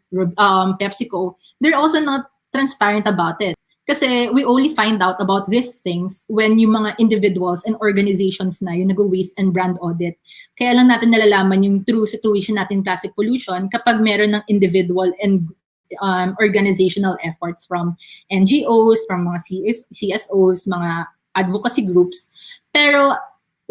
PepsiCo, they're also not transparent about it. Kasi we only find out about these things when yung mga individuals and organizations na yung nag-waste and brand audit. Kaya lang natin nalalaman yung true situation natin plastic pollution kapag meron ng individual and organizational efforts from NGOs, from mga CSOs, mga advocacy groups. Pero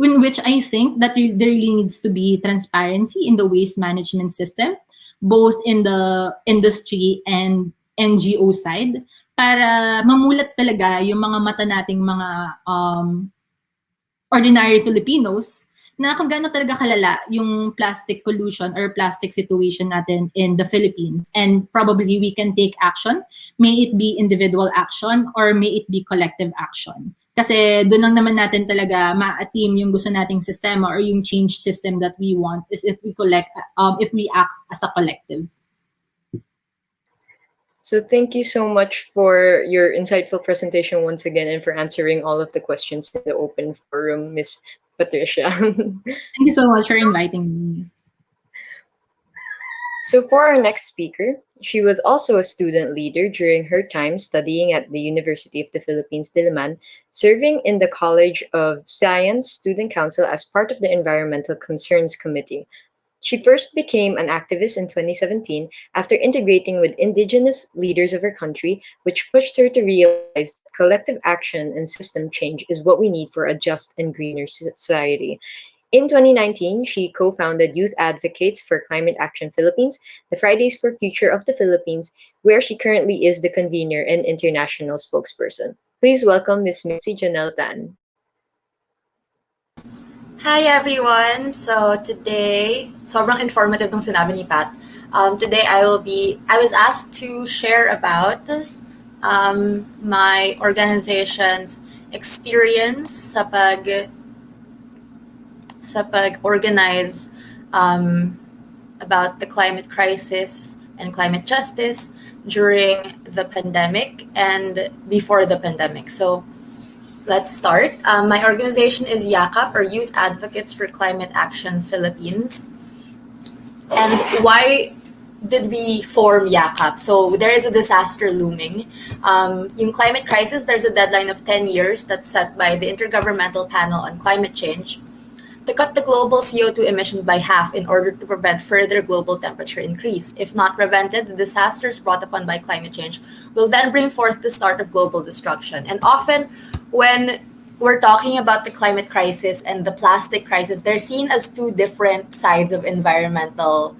in which I think that there really needs to be transparency in the waste management system, both in the industry and NGO side, para mamulat talaga yung mga mata nating mga ordinary Filipinos na kung gaano talaga kalala yung plastic pollution or plastic situation natin in the Philippines. And probably we can take action, may it be individual action or may it be collective action. Kasi doon lang naman natin talaga ma-attain yung gusto nating sistema or yung change system that we want is if we act as a collective. So thank you so much for your insightful presentation once again and for answering all of the questions in the open forum, Ms. Patricia. Thank you so much for inviting me. So, for our next speaker, she was also a student leader during her time studying at the University of the Philippines, Diliman, serving in the College of Science Student Council as part of the Environmental Concerns Committee. She first became an activist in 2017 after integrating with indigenous leaders of her country, which pushed her to realize that collective action and system change is what we need for a just and greener society. In 2019, she co-founded Youth Advocates for Climate Action Philippines, the Fridays for Future of the Philippines, where she currently is the convener and international spokesperson. Please welcome Miss Mitzi Janelle Tan. Hi everyone! So today, sobrang informative ng sinabi ni Pat. Today I was asked to share about my organization's experience sa pag-organize about the climate crisis and climate justice during the pandemic and before the pandemic. So let's start. My organization is YACAP, or Youth Advocates for Climate Action Philippines. And why did we form YACAP? So there is a disaster looming. Yung climate crisis, there's a deadline of 10 years that's set by the Intergovernmental Panel on Climate Change to cut the global CO2 emissions by half in order to prevent further global temperature increase. If not prevented, the disasters brought upon by climate change will then bring forth the start of global destruction. And often, when we're talking about the climate crisis and the plastic crisis, they're seen as two different sides of environmental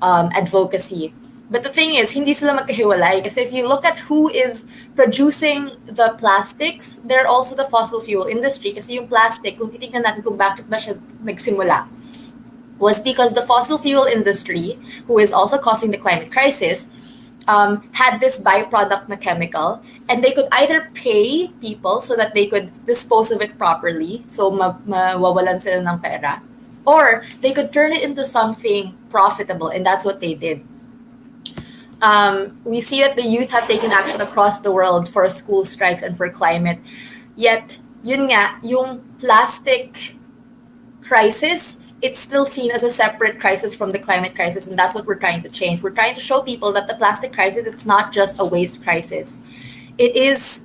advocacy. But the thing is, hindi sila magkahiwalay kasi if you look at who is producing the plastics, they're also the fossil fuel industry kasi yung plastic, kung titignan natin kung bakit ba siya nagsimula, was because the fossil fuel industry, who is also causing the climate crisis, had this byproduct na chemical, and they could either pay people so that they could dispose of it properly, so mawawalan sila ng pera, or they could turn it into something profitable, and that's what they did. We see that the youth have taken action across the world for school strikes and for climate. Yet, yun nga, yung plastic crisis, it's still seen as a separate crisis from the climate crisis, and that's what we're trying to change. We're trying to show people that the plastic crisis, it's not just a waste crisis. It is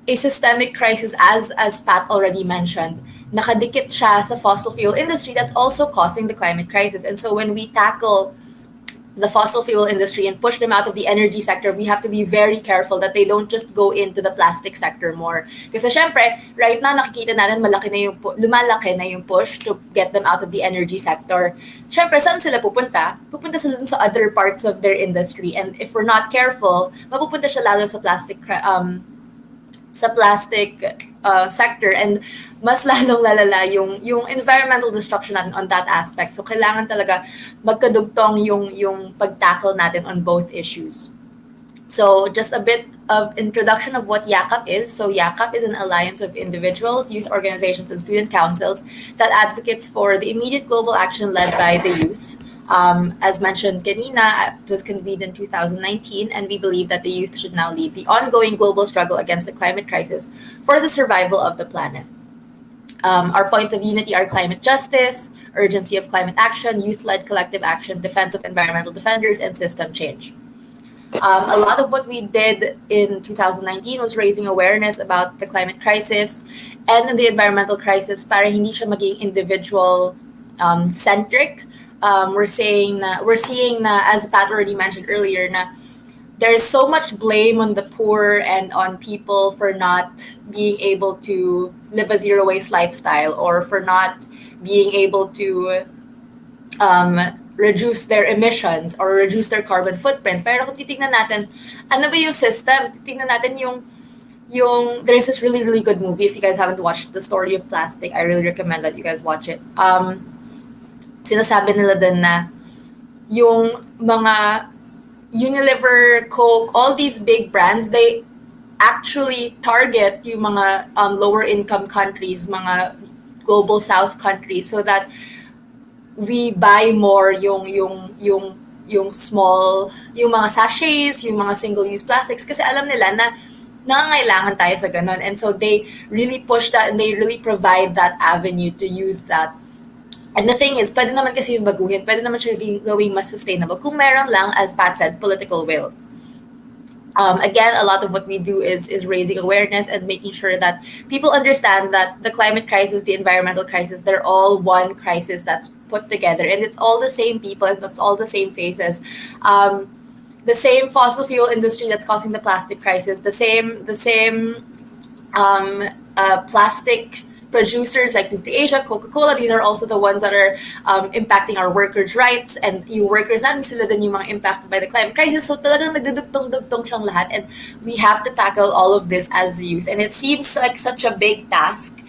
a systemic crisis, as Pat already mentioned. Nakadikit siya sa fossil fuel industry that's also causing the climate crisis. And so when we tackle the fossil fuel industry and push them out of the energy sector, we have to be very careful that they don't just go into the plastic sector more. Kasi syempre, right now nakikita natin lumalaki na yung push to get them out of the energy sector. Syempre, saan sila pupunta? Pupunta sila sa other parts of their industry. And if we're not careful, mapupunta siya lalo sa plastic sector, and mas lalong lalala yung environmental destruction natin on that aspect. So kailangan talaga magkadugtong yung pag-tackle natin on both issues. So just a bit of introduction of what YACAP is. So YACAP is an alliance of individuals, youth organizations, and student councils that advocates for the immediate global action led by the youth. As mentioned kanina, it was convened in 2019, and we believe that the youth should now lead the ongoing global struggle against the climate crisis for the survival of the planet. Our points of unity are climate justice, urgency of climate action, youth-led collective action, defense of environmental defenders, and system change. A lot of what we did in 2019 was raising awareness about the climate crisis and the environmental crisis para hindi siya maging individual centric. We're seeing na, as Pat already mentioned earlier, na there's so much blame on the poor and on people for not being able to live a zero-waste lifestyle or for not being able to reduce their emissions or reduce their carbon footprint. Pero kung titingnan natin, ano ba yung system? Titingnan natin yung there's this really, really good movie. If you guys haven't watched The Story of Plastic, I really recommend that you guys watch it. Sinasabi nila din na yung mga Unilever, Coke, all these big brands, they actually target yung mga lower income countries, mga global south countries, so that we buy more yung small, yung mga sachets, yung mga single-use plastics, kasi alam nila na nangangailangan tayo sa ganun. And so they really push that, and they really provide that avenue to use that And the thing is, pwede naman kasi yung baguhin, pwede naman siya gawing mas sustainable kung meron lang, as Pat said, political will. Again, a lot of what we do is raising awareness and making sure that people understand that the climate crisis, the environmental crisis, they're all one crisis that's put together, and it's all the same people and it's all the same faces. The same fossil fuel industry that's causing the plastic crisis, the same plastic producers like Asia, Coca-Cola, these are also the ones that are impacting our workers' rights, and yung workers natin sila din yung mga impacted by the climate crisis. So talagang nagdudugtong-dugtong siyang lahat, and we have to tackle all of this as the youth. And it seems like such a big task,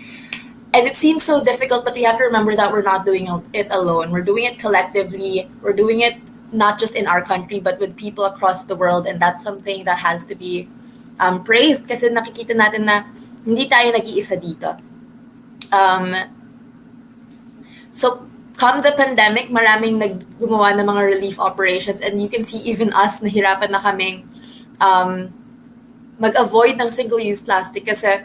and it seems so difficult, but we have to remember that we're not doing it alone. We're doing it collectively. We're doing it not just in our country, but with people across the world, and that's something that has to be praised kasi nakikita natin na hindi tayo nag-iisa dito. So, come the pandemic, maraming gumawa ng mga relief operations, and you can see even us, nahirapan na kaming mag-avoid ng single-use plastic kasi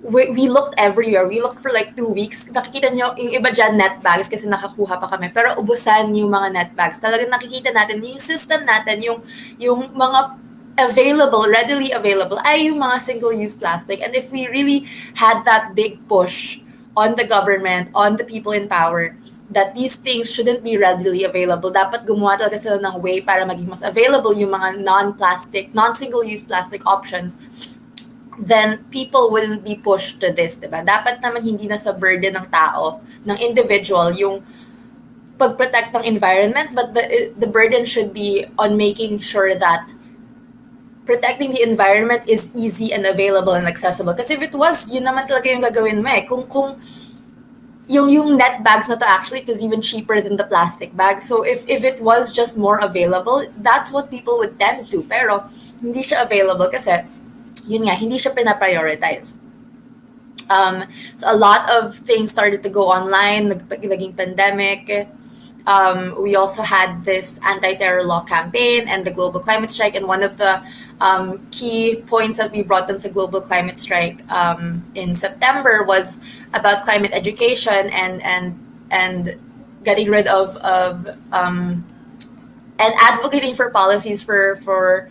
we looked everywhere. We looked for like 2 weeks. Nakikita nyo, yung iba dyan, net bags kasi nakakuha pa kami. Pero ubusan yung mga net bags. Talagang nakikita natin, yung system natin, yung mga available, readily available, ay yung mga single-use plastic. And if we really had that big push on the government, on the people in power, that these things shouldn't be readily available, dapat gumawa talaga sila ng way para maging mas available yung mga non-plastic, non-single-use plastic options, then people wouldn't be pushed to this, diba? Dapat naman hindi na sa burden ng tao, ng individual, yung pag-protect ng environment, but the burden should be on making sure that protecting the environment is easy and available and accessible. Kasi if it was, yun naman talaga yung gagawin mo eh. Kung yung net bags na to, actually, it was even cheaper than the plastic bag. So if it was just more available, that's what people would tend to. Pero hindi siya available kasi, yun nga, hindi siya pinaprioritize. So a lot of things started to go online, naging pandemic. We also had this anti-terror law campaign and the global climate strike, and one of the key points that we brought them to global climate strike in September was about climate education and getting rid of and advocating for policies for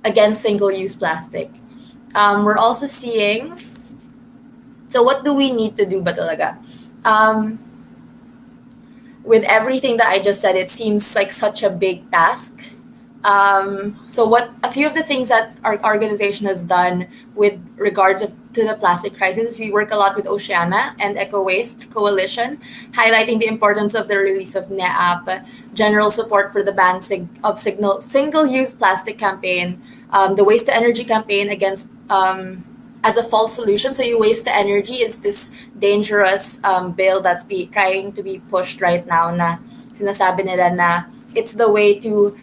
against single-use plastic. We're also seeing, so what do we need to do ba talaga? With everything that I just said, it seems like such a big task. So what a few of the things that our organization has done with regards to the plastic crisis is we work a lot with Oceana and Ecobase Coalition, highlighting the importance of the release of NEAP, general support for the ban of single-use plastic campaign, the waste to energy campaign against as a false solution. So waste to energy is this dangerous bill that's trying to be pushed right now na sinasabi nila na it's the way to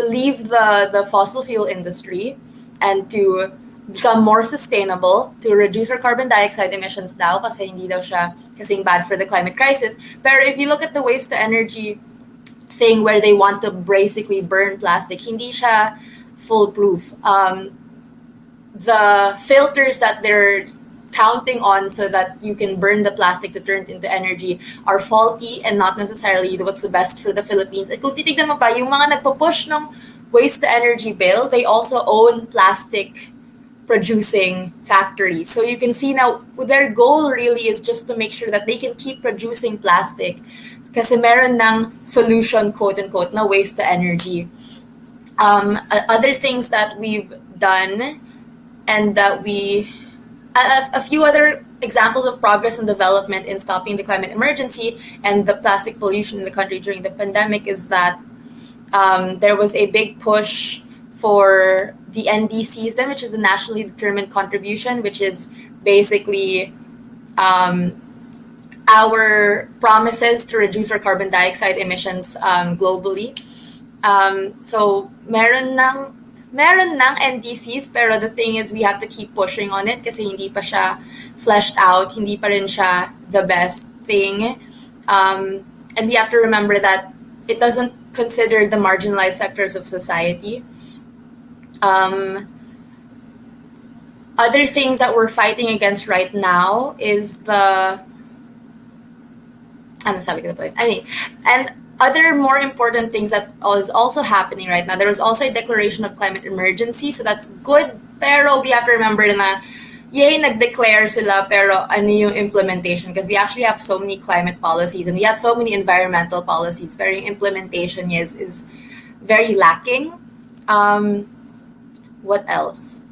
leave the fossil fuel industry and to become more sustainable, to reduce our carbon dioxide emissions daw kasi hindi daw siya kasing bad for the climate crisis. Pero if you look at the waste to energy thing where they want to basically burn plastic, hindi siya foolproof. The filters that they're counting on so that you can burn the plastic to turn it into energy are faulty and not necessarily what's the best for the Philippines. At kung titignan mo pa, yung mga nagpo-push ng waste to energy bill, they also own plastic producing factories. So you can see now their goal really is just to make sure that they can keep producing plastic kasi meron ng solution, quote unquote, na waste to energy. Other things that we've done and that a few other examples of progress and development in stopping the climate emergency and the plastic pollution in the country during the pandemic is that there was a big push for the NDCs, which is the nationally determined contribution, which is basically our promises to reduce our carbon dioxide emissions globally. So meron ng NDCs, pero the thing is we have to keep pushing on it kasi hindi pa siya fleshed out, hindi pa rin siya the best thing. And we have to remember that it doesn't consider the marginalized sectors of society. Other things that we're fighting against right now is the ano sabi ko na pala? And other more important things that is also happening right now. There was also a declaration of climate emergency, so that's good. Pero we have to remember na yay, nag-declare sila, pero ano yung implementation? Because we actually have so many climate policies and we have so many environmental policies, pero yung implementation is very lacking. What else?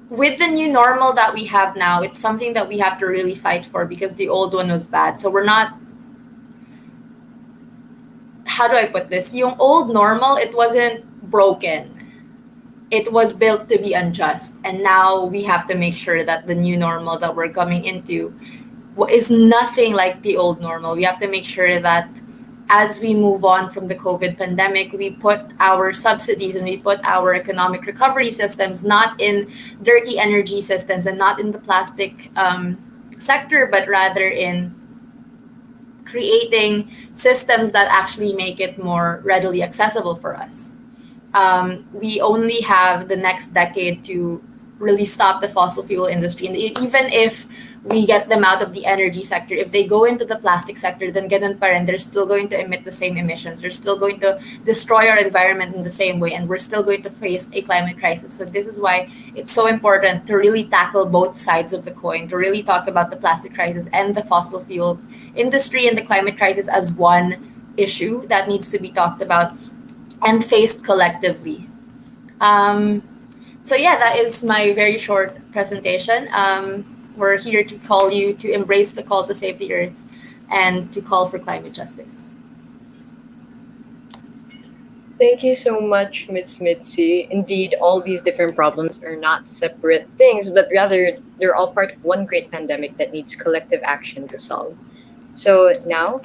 With the new normal that we have now, it's something that we have to really fight for because the old one was bad. So we're not, how do I put this? Yung old normal, it wasn't broken. It was built to be unjust. And now we have to make sure that the new normal that we're coming into is nothing like the old normal. We have to make sure that as we move on from the COVID pandemic, we put our subsidies and we put our economic recovery systems not in dirty energy systems and not in the plastic sector, but rather in creating systems that actually make it more readily accessible for us. We only have the next decade to really stop the fossil fuel industry. And even if we get them out of the energy sector, if they go into the plastic sector, then ganun pa rin, they're still going to emit the same emissions. They're still going to destroy our environment in the same way, and we're still going to face a climate crisis. So this is why it's so important to really tackle both sides of the coin, to really talk about the plastic crisis and the fossil fuel industry and the climate crisis as one issue that needs to be talked about and faced collectively. So yeah, that is my very short presentation. We're here to call you to embrace the call to save the earth and to call for climate justice. Thank you so much, Ms. Mitzi. Indeed, all these different problems are not separate things, but rather they're all part of one great pandemic that needs collective action to solve. So now,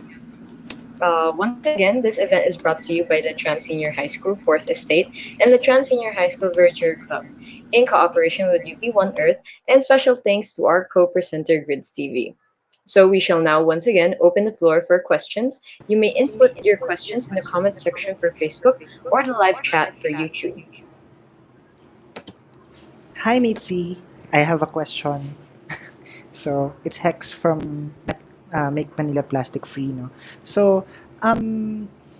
once again, this event is brought to you by Letran Senior High School, 4th Estate, and Letran Senior High School Verdure Club, in cooperation with UP One Earth, and special thanks to our co-presenter Grids TV. So we shall now once again open the floor for questions. You may input your questions in the comments section for Facebook or the live chat for YouTube. Hi, Mitzi. I have a question. So, it's Hex from Make Manila Plastic Free, no? So,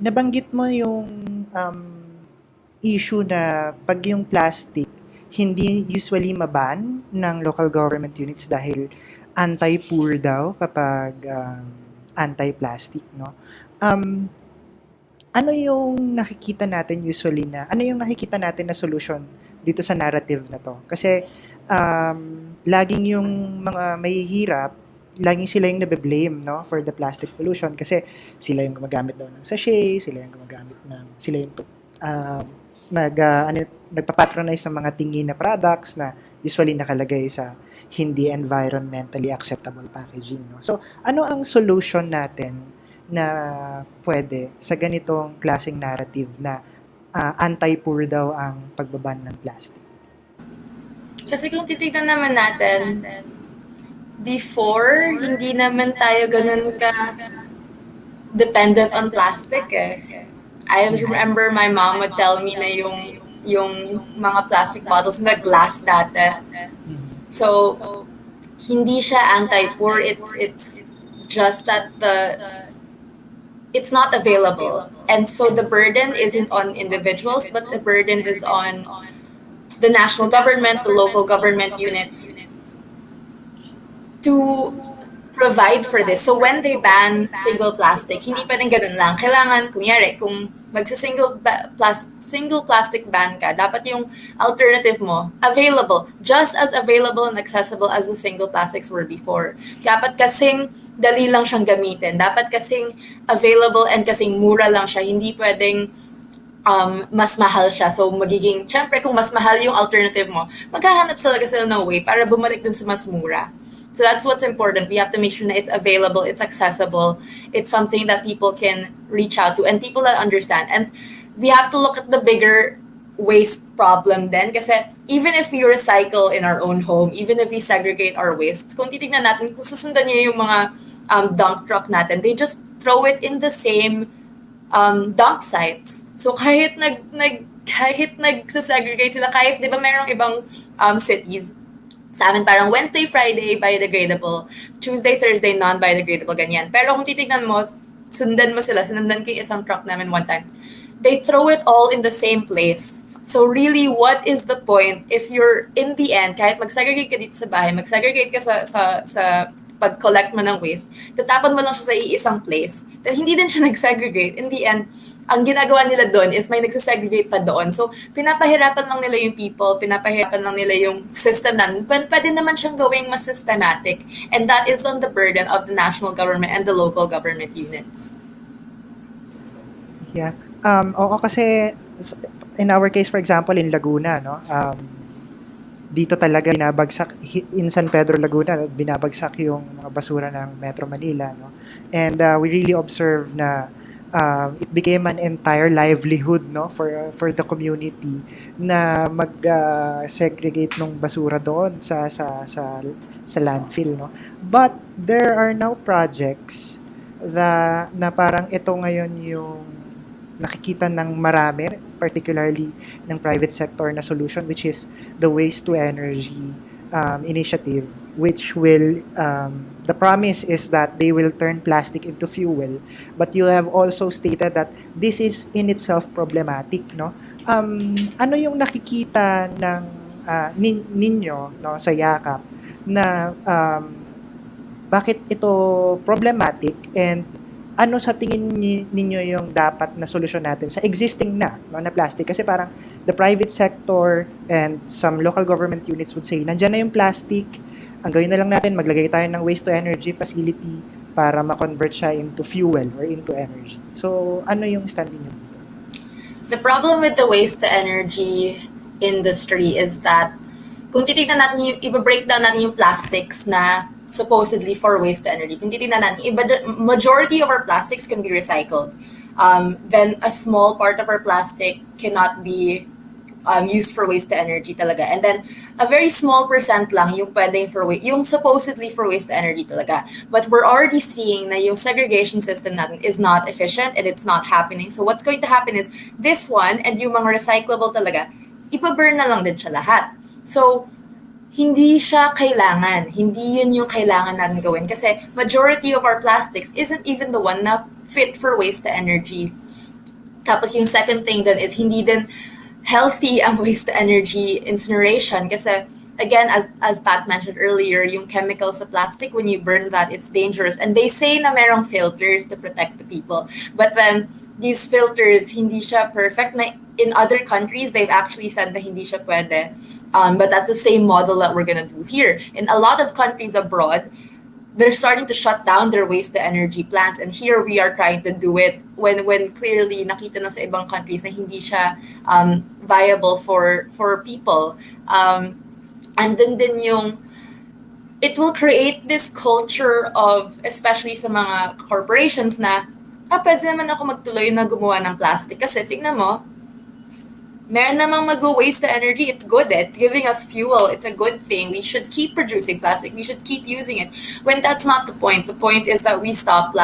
nabanggit mo yung issue na pag yung plastic, hindi usually maban ng local government units dahil anti-poor daw kapag anti-plastic, no? Ano yung nakikita natin usually ano yung nakikita natin na solution dito sa narrative na to? Kasi laging yung mga mahihirap, laging sila yung nabe-blame, no, for the plastic pollution kasi sila yung gumagamit daw ng sachet, sila yung gumagamit ng, sila yung nagpapatronize ng mga tingin na products na usually nakalagay sa hindi environmentally acceptable packaging, no? So, ano ang solution natin na pwede sa ganitong klaseng narrative na anti-poor daw ang pagbaban ng plastic? Kasi kung titignan naman natin, before, hindi naman tayo ganun ka dependent on plastic eh. I remember my mom would tell me na yung mga plastic bottles na glass dati. So, hindi siya anti-poor. It's just that it's not available. And so the burden isn't on individuals, but the burden is on the national government, the local government units to provide for this. So when they ban single plastic, hindi pa rin ganun lang. Kailangan, kunyari, kung magsa-single plastic ban ka, dapat yung alternative mo available, just as available and accessible as the single plastics were before. Dapat kasing dali lang siyang gamitin. Dapat kasing available and kasing mura lang siya. Hindi pwedeng mas mahal siya. So magiging, syempre kung mas mahal yung alternative mo, maghahanap talaga sila ng way para bumalik dun sa mas mura. So that's what's important. We have to make sure that it's available, it's accessible, it's something that people can reach out to and people that understand. And we have to look at the bigger waste problem then. Kasi even if we recycle in our own home, even if we segregate our wastes, kung titignan natin, kung susundan niyo yung mga dump truck natin, they just throw it in the same dump sites. So kahit nagsasegregate sila, kahit di ba merong ibang cities Sa amin parang Wednesday, Friday, biodegradable. Tuesday, Thursday, non-biodegradable, ganyan. Pero kung titignan mo, sinundan ko yung isang truck namin one time. They throw it all in the same place. So really, what is the point if you're in the end, kahit mag-segregate ka dito sa bahay, mag-segregate ka sa pag-collect mo ng waste, tatapon mo lang siya sa iisang place. Then hindi din siya nag-segregate. In the end, ang ginagawa nila doon is may nagsasegregate pa doon. So, pinapahirapan lang nila yung people, pinapahirapan lang nila yung system na pwede naman siyang gawing mas systematic. And that is on the burden of the national government and the local government units. Yeah. Oo, kasi in our case, for example, in Laguna, no, dito talaga binabagsak, in San Pedro, Laguna, binabagsak yung mga basura ng Metro Manila, no? And we really observe na it became an entire livelihood, no, for the community na mag-segregate ng basura doon sa landfill, no. But there are now projects na parang ito ngayon yung nakikita ng marami, particularly ng private sector na solution, which is the waste to energy initiative, which will, the promise is that they will turn plastic into fuel. But you have also stated that this is in itself problematic, no? Ano yung nakikita ng ninyo, no, sa Yakap na bakit ito problematic, and ano sa tingin ninyo yung dapat na solusyon natin sa existing na, no, na plastic? Kasi parang the private sector and some local government units would say, nandiyan na yung plastic, ang gawin na lang natin, maglagay tayo ng waste to energy facility para ma-convert siya into fuel or into energy. So, ano yung stand niyo dito? The problem with the waste to energy industry is that kung titignan natin i-breakdown natin yung plastics na supposedly for waste to energy, kung titignan natin, majority of our plastics can be recycled. Then a small part of our plastic cannot be used for waste to energy talaga. And then a very small percent lang yung pwedeng yung supposedly for waste to energy talaga. But we're already seeing na yung segregation system natin is not efficient and it's not happening. So what's going to happen is this one and yung mga recyclable talaga, ipa-burn na lang din siya lahat. So, hindi siya kailangan. Hindi yun yung kailangan natin gawin. Kasi majority of our plastics isn't even the one na fit for waste to energy. Tapos yung second thing dun is hindi din healthy ang waste to energy incineration. Kasi again, as Pat mentioned earlier, yung chemicals sa plastic, when you burn that, it's dangerous. And they say na merong filters to protect the people. But then, these filters, hindi siya perfect. Na in other countries, they've actually said na hindi siya pwede. But that's the same model that we're gonna do here. In a lot of countries abroad, they're starting to shut down their waste to energy plants, and here we are trying to do it when clearly nakita na sa ibang countries na hindi siya viable for people. And then yung it will create this culture of, especially sa mga corporations na pwede naman ako magtuloy na gumawa ng plastic kasi tingnan mo, meron namang mag-waste the energy. It's good. It's giving us fuel. It's a good thing. We should keep producing plastic. We should keep using it. When that's not the point. The point is that we stop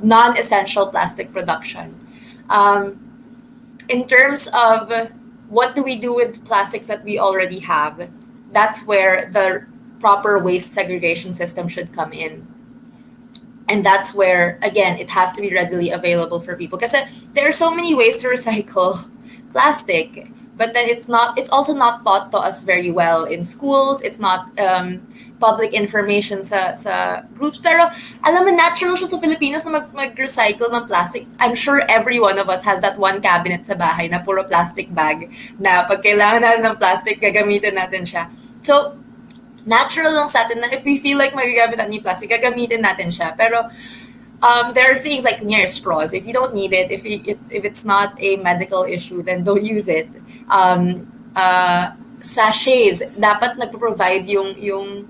non-essential plastic production. In terms of what do we do with plastics that we already have, that's where the proper waste segregation system should come in. And that's where, again, it has to be readily available for people. Because there are so many ways to recycle plastic, but then it's also not taught to us very well in schools. It's not public information sa groups. Pero alam mo, natural siya sa Filipinos na mag-recycle ng plastic. I'm sure every one of us has that one cabinet sa bahay na puro plastic bag na pag kailangan natin ng plastic, gagamitin natin siya. So, natural lang sa atin na if we feel like magagamit natin yung plastic, gagamitin natin siya. Pero there are things like straws. If you don't need it, if it's not a medical issue, then don't use it. Sachets, dapat nagpo-provide yung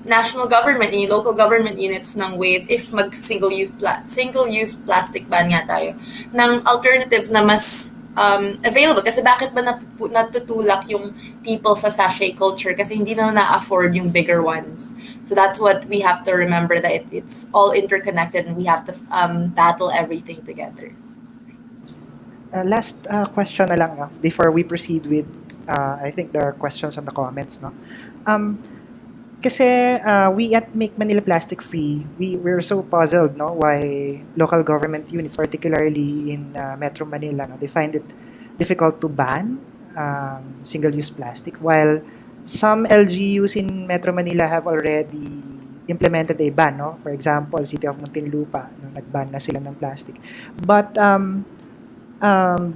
national government, yung local government units ng ways, if single-use plastic ban nga tayo, ng alternatives na mas available. Kasi bakit ba natutulak yung people sa sachet culture? Kasi hindi na na-afford yung bigger ones. So that's what we have to remember, that it's all interconnected and we have to battle everything together. Last question na lang, no, before we proceed with, I think there are questions on the comments, no? Kasi we at Make Manila Plastic Free, we're so puzzled, no, why local government units, particularly in Metro Manila, no, they find it difficult to ban single-use plastic, while some LGUs in Metro Manila have already implemented a ban, no? For example, City of Muntinlupa, no, nag-ban na sila ng plastic. But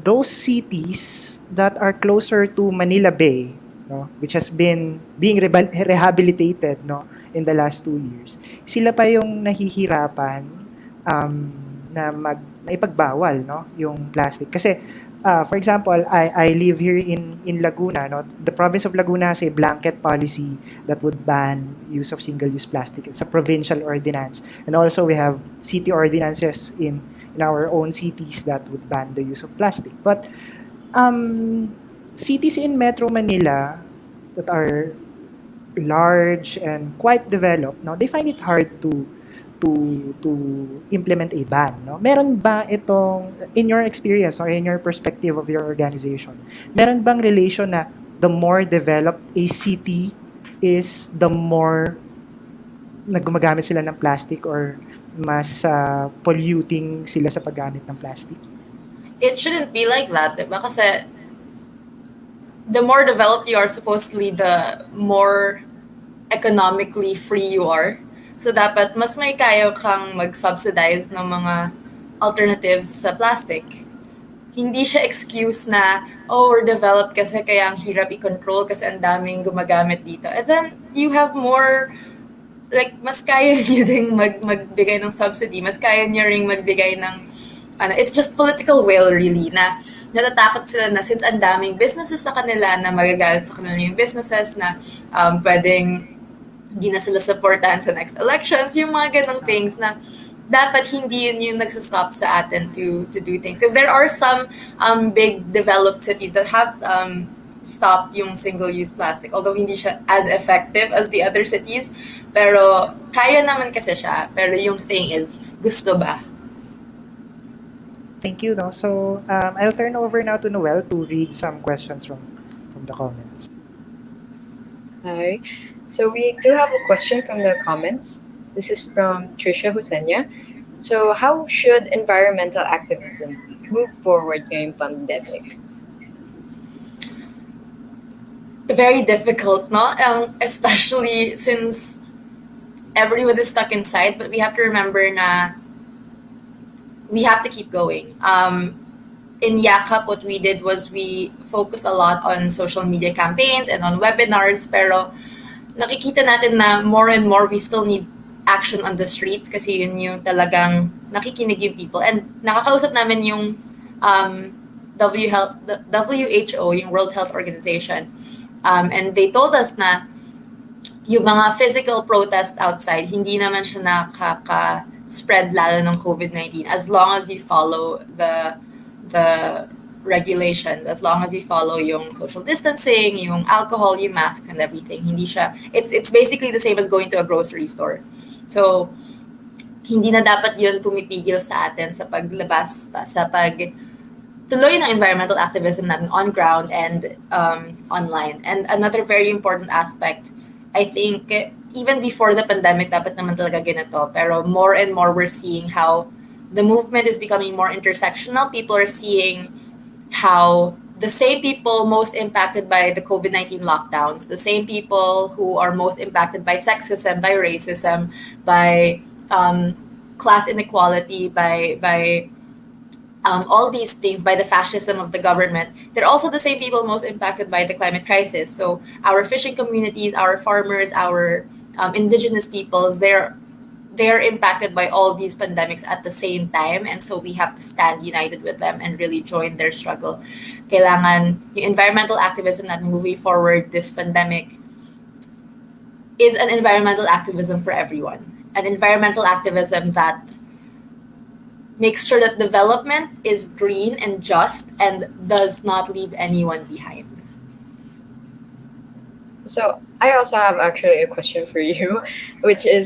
those cities that are closer to Manila Bay, no, which has been being rehabilitated, no, in the last 2 years, sila pa yung nahihirapan um, na ipagbawal, no, yung plastic. Kasi for example, I live here in Laguna, no. The province of Laguna has a blanket policy that would ban use of single-use plastic. It's a provincial ordinance, and also we have city ordinances in our own cities that would ban the use of plastic. But cities in Metro Manila that are large and quite developed, no, they find it hard to implement a ban, no? Meron ba itong, in your experience or in your perspective of your organization, meron bang relation na the more developed a city is, the more na gumagamit sila ng plastic, or mas polluting sila sa paggamit ng plastic? It shouldn't be like that, diba? Kasi the more developed you are, supposedly the more economically free you are. So dapat mas may kaya kang mag-subsidize ng mga alternatives sa plastic. Hindi siya excuse na, oh, we're developed kasi kaya ang hirap i-control kasi ang daming gumagamit dito. And then you have more, like, mas kaya niyo ding magbigay ng subsidy, mas kaya niyo ring magbigay ng, it's just political will really, na natatakot sila na since ang daming businesses sa kanila na magagalit sa kanila yung businesses na pwedeng hindi na sila supportahan sa next elections, yung mga ganong things na dapat hindi yun yung nagsastop sa atin to do things. Because there are some big developed cities that have stopped yung single-use plastic, although hindi siya as effective as the other cities. Pero kaya naman kasi siya. Pero yung thing is, gusto ba? Thank you, no? So I'll turn over now to Noel to read some questions from the comments. Hi. So we do have a question from the comments. This is from Trisha Husenya. So how should environmental activism move forward during pandemic? Very difficult, no? Especially since everyone is stuck inside, but we have to remember na we have to keep going. In Yakap, what we did was we focused a lot on social media campaigns and on webinars, pero nakikita natin na more and more we still need action on the streets kasi yun yung talagang nakikinig yung people. And nakakausap namin yung WHO, yung World Health Organization. And they told us na yung mga physical protests outside, hindi naman siya nakaka-spread lalo ng COVID-19 as long as you follow the regulations, as long as you follow yung social distancing, yung alcohol, yung masks and everything. Hindi siya, it's basically the same as going to a grocery store. So, hindi na dapat yun pumipigil sa atin sa paglabas pa, sa tuloy ng environmental activism natin on ground and online. And another very important aspect, I think, even before the pandemic, dapat naman talaga ganito. Pero more and more, we're seeing how the movement is becoming more intersectional. People are seeing how the same people most impacted by the COVID-19 lockdowns, the same people who are most impacted by sexism, by racism, by class inequality, by all these things, by the fascism of the government, they're also the same people most impacted by the climate crisis. So our fishing communities, our farmers, our indigenous peoples, they're impacted by all these pandemics at the same time, and so we have to stand united with them and really join their struggle. Kailangan yung environmental activism natin moving forward this pandemic is an environmental activism for everyone. An environmental activism that makes sure that development is green and just and does not leave anyone behind. So I also have actually a question for you, which is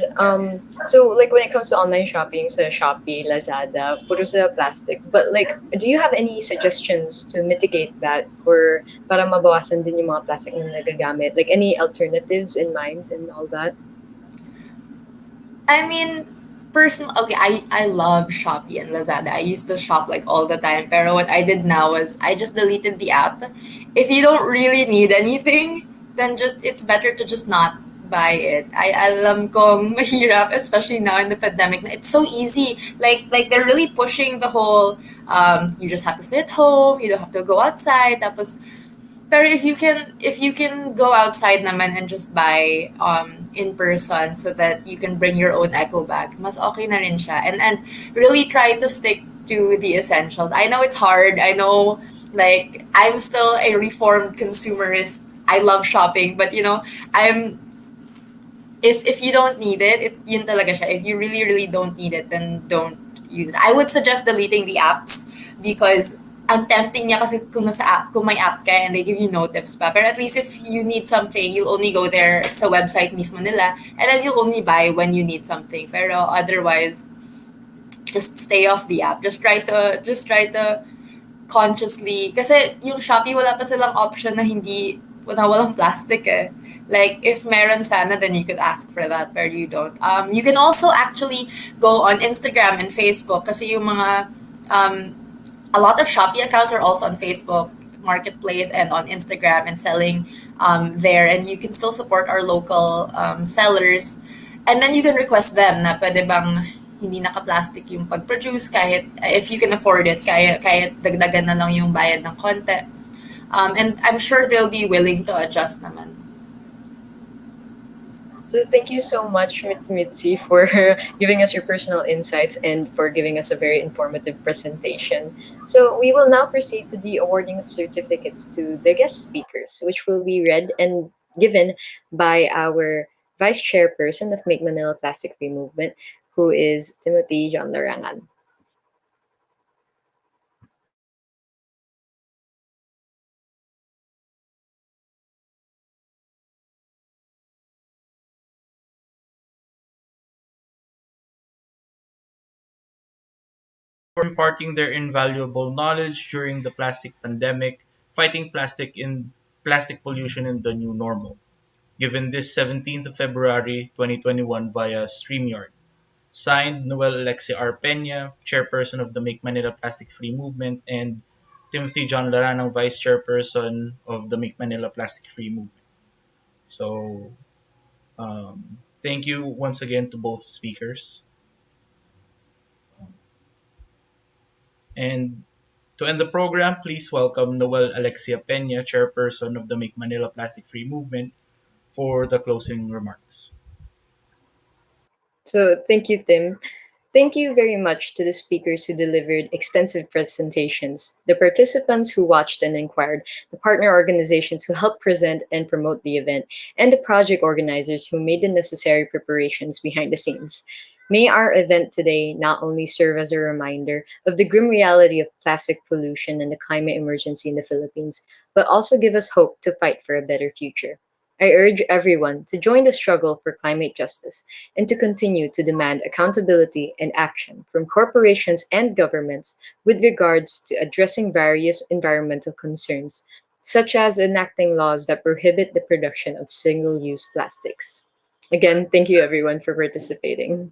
so like when it comes to online shopping, so Shopee, Lazada, puro sila plastic. But like, do you have any suggestions to mitigate that for para mabawasan din yung mga plastic na nagagamit? Like any alternatives in mind and all that? I mean, okay, I love Shopee and Lazada. I used to shop like all the time. Pero what I did now was I just deleted the app. If you don't really need anything, then just it's better to just not buy it. I alam kong mahirap, especially now in the pandemic. It's so easy. Like they're really pushing the whole you just have to sit home, you don't have to go outside. Tapos pero if you can go outside naman and just buy in person so that you can bring your own eco bag, mas okay na rin siya. And really try to stick to the essentials. I know it's hard. I know like I'm still a reformed consumerist. I love shopping, but I'm if you don't need it, yun talaga siya. If you really don't need it, then don't use it. I would suggest deleting the apps because ang tempting niya kasi kung may app ka and they give you notifs pa. Pero at least if you need something, you'll only go there sa website mismo nila and then you'll only buy when you need something. Pero otherwise, just stay off the app. Just try to consciously kasi yung Shopee wala pa silang option na walang plastic eh. Like if meron sana then you could ask for that but you don't. You can also actually go on Instagram and Facebook kasi yung mga a lot of Shopee accounts are also on Facebook Marketplace and on Instagram and selling there and you can still support our local sellers and then you can request them na pwede bang hindi naka-plastic yung pag-produce kahit if you can afford it kahit dagdagan na lang yung bayad ng konti. And I'm sure they'll be willing to adjust naman. So thank you so much, Mitzi, for giving us your personal insights and for giving us a very informative presentation. So we will now proceed to the awarding of certificates to the guest speakers, which will be read and given by our Vice Chairperson of Make Manila Plastic Free Movement, who is Timothy John Larangan. For imparting their invaluable knowledge during the plastic pandemic, fighting plastic pollution in the new normal. Given this 17th of February 2021 via StreamYard. Signed, Noel Alexia R. Peña, Chairperson of the Make Manila Plastic Free Movement, and Timothy John Laranang, Vice Chairperson of the Make Manila Plastic Free Movement. So, thank you once again to both speakers. And to end the program, please welcome Noel Alexia Peña, Chairperson of the Make Manila Plastic Free Movement, for the closing remarks. So thank you, Tim. Thank you very much to the speakers who delivered extensive presentations, the participants who watched and inquired, the partner organizations who helped present and promote the event, and the project organizers who made the necessary preparations behind the scenes. May our event today not only serve as a reminder of the grim reality of plastic pollution and the climate emergency in the Philippines, but also give us hope to fight for a better future. I urge everyone to join the struggle for climate justice and to continue to demand accountability and action from corporations and governments with regards to addressing various environmental concerns, such as enacting laws that prohibit the production of single use plastics. Again, thank you everyone for participating.